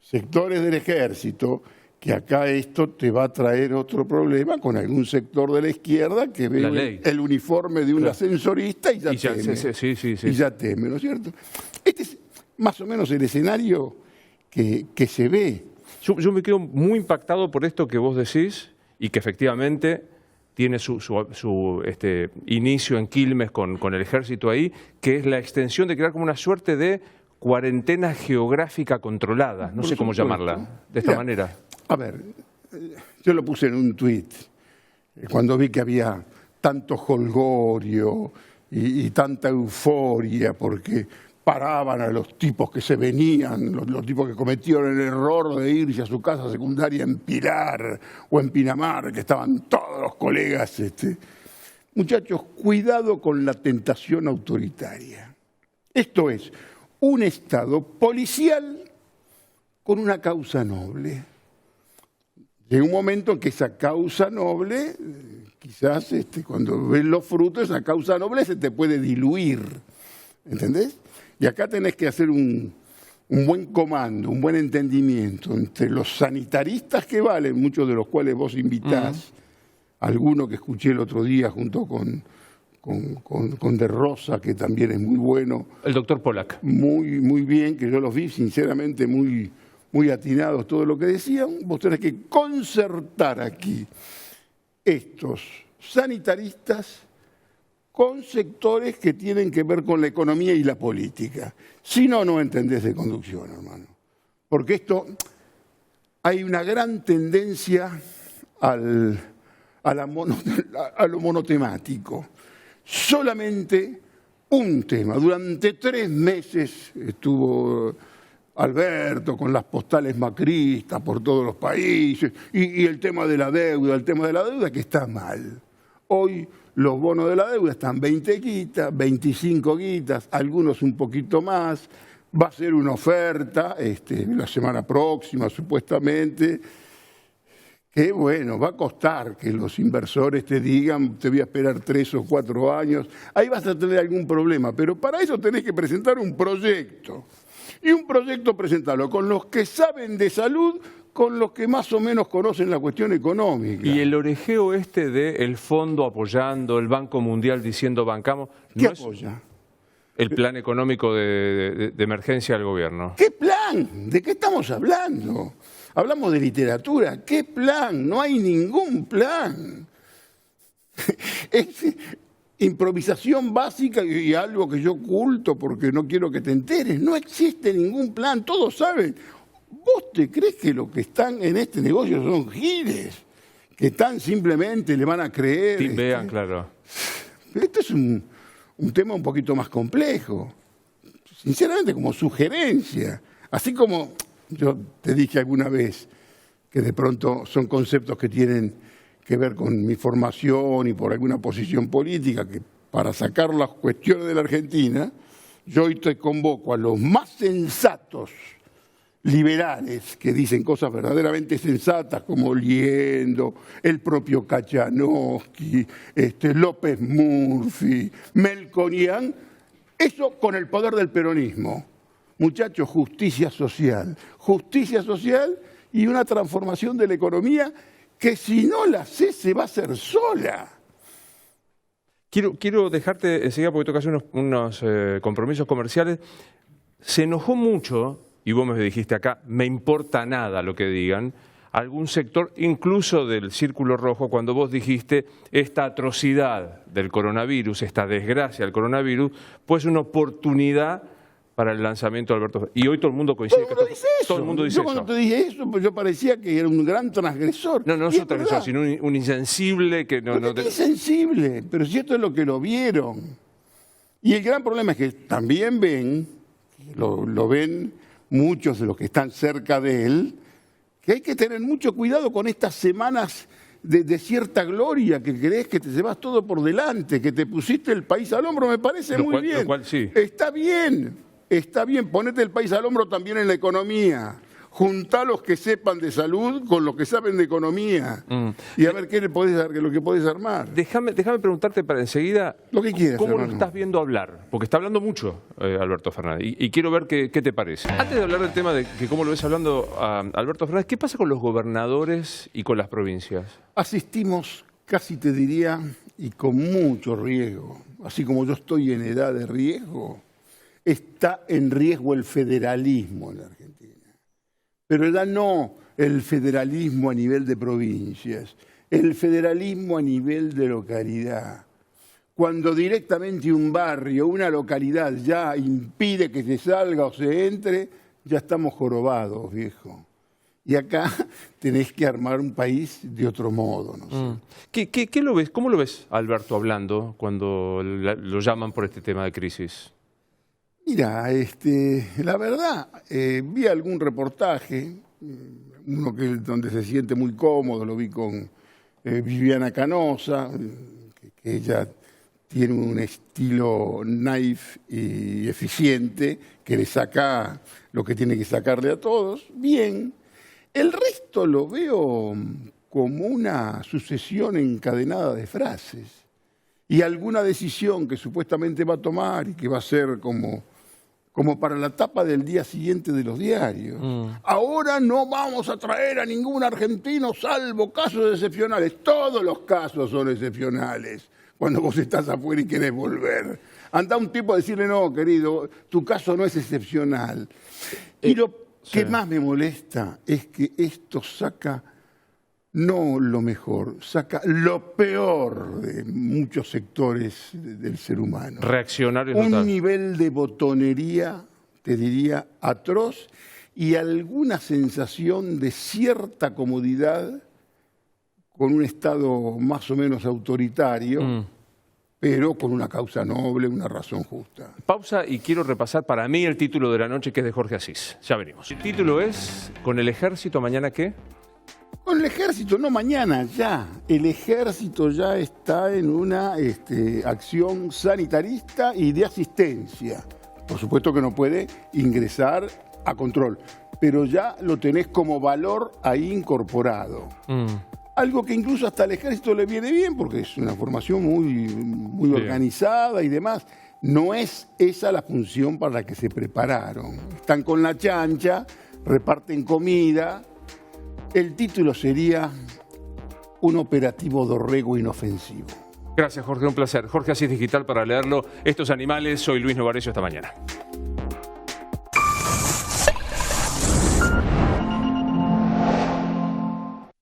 sectores del ejército, que acá esto te va a traer otro problema con algún sector de la izquierda que ve el uniforme de un ascensorista y ya teme. Y ya teme, ¿no es cierto? Este es más o menos el escenario que se ve. Yo me quedo muy impactado por esto que vos decís y que efectivamente tiene su inicio en Quilmes con el ejército ahí, que es la extensión de crear como una suerte de cuarentena geográfica controlada, no sé cómo llamarla, de esta manera. A ver, yo lo puse en un tuit, cuando vi que había tanto jolgorio y tanta euforia, porque paraban a los tipos que se venían, los tipos que cometieron el error de irse a su casa secundaria en Pilar o en Pinamar, que estaban todos los colegas. Muchachos, cuidado con la tentación autoritaria. Esto es un Estado policial con una causa noble. Llega un momento en que esa causa noble, quizás cuando ves los frutos, esa causa noble se te puede diluir. ¿Entendés? Y acá tenés que hacer un buen comando, un buen entendimiento entre los sanitaristas que valen, muchos de los cuales vos invitás, alguno que escuché el otro día junto con De Rosa, que también es muy bueno. El doctor Polak. Muy bien, que yo los vi sinceramente muy atinados todo lo que decían. Vos tenés que concertar aquí estos sanitaristas con sectores que tienen que ver con la economía y la política. Si no, no entendés de conducción, hermano. Porque hay una gran tendencia a lo monotemático. Solamente un tema. Durante 3 meses estuvo Alberto con las postales macristas por todos los países y el tema de la deuda, que está mal. Hoy los bonos de la deuda están 20 guitas, 25 guitas, algunos un poquito más. Va a ser una oferta la semana próxima, supuestamente, que bueno, va a costar que los inversores te digan, te voy a esperar 3 o 4 años. Ahí vas a tener algún problema, pero para eso tenés que presentar un proyecto. Y un proyecto presentarlo con los que saben de salud, con los que más o menos conocen la cuestión económica. Y el orejeo este del fondo apoyando, el Banco Mundial diciendo bancamos, ¿qué ¿no apoya? Es el plan económico de emergencia del gobierno? ¿Qué plan? ¿De qué estamos hablando? Hablamos de literatura. ¿Qué plan? No hay ningún plan. Es improvisación básica y algo que yo oculto porque no quiero que te enteres. No existe ningún plan, todos saben. ¿Vos te crees que los que están en este negocio son giles? Que están simplemente, le van a creer. Vean, claro. Esto es un tema un poquito más complejo. Sinceramente, como sugerencia. Así como yo te dije alguna vez que de pronto son conceptos que tienen que ver con mi formación y por alguna posición política, que para sacar las cuestiones de la Argentina, yo hoy te convoco a los más sensatos liberales que dicen cosas verdaderamente sensatas como Liendo, el propio Kachanowski, López Murphy, Melconian, eso con el poder del peronismo. Muchachos, justicia social y una transformación de la economía que si no la hace se va a hacer sola. Quiero dejarte enseguida porque tocas unos compromisos comerciales. Se enojó mucho, y vos me dijiste acá, me importa nada lo que digan, algún sector, incluso del Círculo Rojo, cuando vos dijiste esta atrocidad del coronavirus, esta desgracia del coronavirus, pues una oportunidad para el lanzamiento de Alberto Fernández. Y hoy todo el mundo coincide. Todo el mundo dice yo cuando te dije eso, pues yo parecía que era un gran transgresor. No es un transgresor, sino un insensible que no... Es insensible, pero si esto es lo que lo vieron. Y el gran problema es que también ven, lo ven muchos de los que están cerca de él, que hay que tener mucho cuidado con estas semanas de cierta gloria, que crees que te llevas todo por delante, que te pusiste el país al hombro, me parece muy bien. Lo cual sí. Está bien, ponete el país al hombro también en la economía. Juntá los que sepan de salud con los que saben de economía. Y a ver lo que podés armar. Déjame preguntarte para enseguida, lo que quieras, ¿cómo hermano? lo estás viendo hablar? Porque está hablando mucho Alberto Fernández y quiero ver qué te parece. Antes de hablar del tema de que cómo lo ves hablando a Alberto Fernández, ¿qué pasa con los gobernadores y con las provincias? Asistimos, casi te diría, y con mucho riesgo, así como yo estoy en edad de riesgo, está en riesgo el federalismo en la Argentina. Pero ya no el federalismo a nivel de provincias, el federalismo a nivel de localidad. Cuando directamente un barrio, una localidad ya impide que se salga o se entre, ya estamos jorobados, viejo. Y acá tenés que armar un país de otro modo, no sé. ¿Qué lo ves? ¿Cómo lo ves a Alberto hablando cuando lo llaman por este tema de crisis? Mira, la verdad, vi algún reportaje, uno donde se siente muy cómodo, lo vi con Viviana Canosa, que ella tiene un estilo naif y eficiente, que le saca lo que tiene que sacarle a todos. Bien, el resto lo veo como una sucesión encadenada de frases y alguna decisión que supuestamente va a tomar y que va a ser como para la tapa del día siguiente de los diarios. Ahora no vamos a traer a ningún argentino salvo casos excepcionales. Todos los casos son excepcionales cuando vos estás afuera y querés volver. Anda un tipo a decirle, no, querido, tu caso no es excepcional. Y lo que más me molesta es que esto saca no lo mejor, saca lo peor de muchos sectores del ser humano. Reaccionario total. Un nivel de botonería, te diría, atroz, y alguna sensación de cierta comodidad con un Estado más o menos autoritario, pero con una causa noble, una razón justa. Pausa y quiero repasar para mí el título de la noche, que es de Jorge Asís. Ya venimos. El título es, ¿con el ejército mañana qué? Con el ejército, no mañana, ya. El ejército ya está en una acción sanitarista y de asistencia. Por supuesto que no puede ingresar a control, pero ya lo tenés como valor ahí incorporado. Algo que incluso hasta al ejército le viene bien, porque es una formación muy organizada y demás. No es esa la función para la que se prepararon. Están con la chancha, reparten comida, El título sería Un operativo dorrego inofensivo. Gracias, Jorge, un placer. Jorge Asís Digital para leerlo. Estos animales, soy Luis Novarecio, hasta mañana.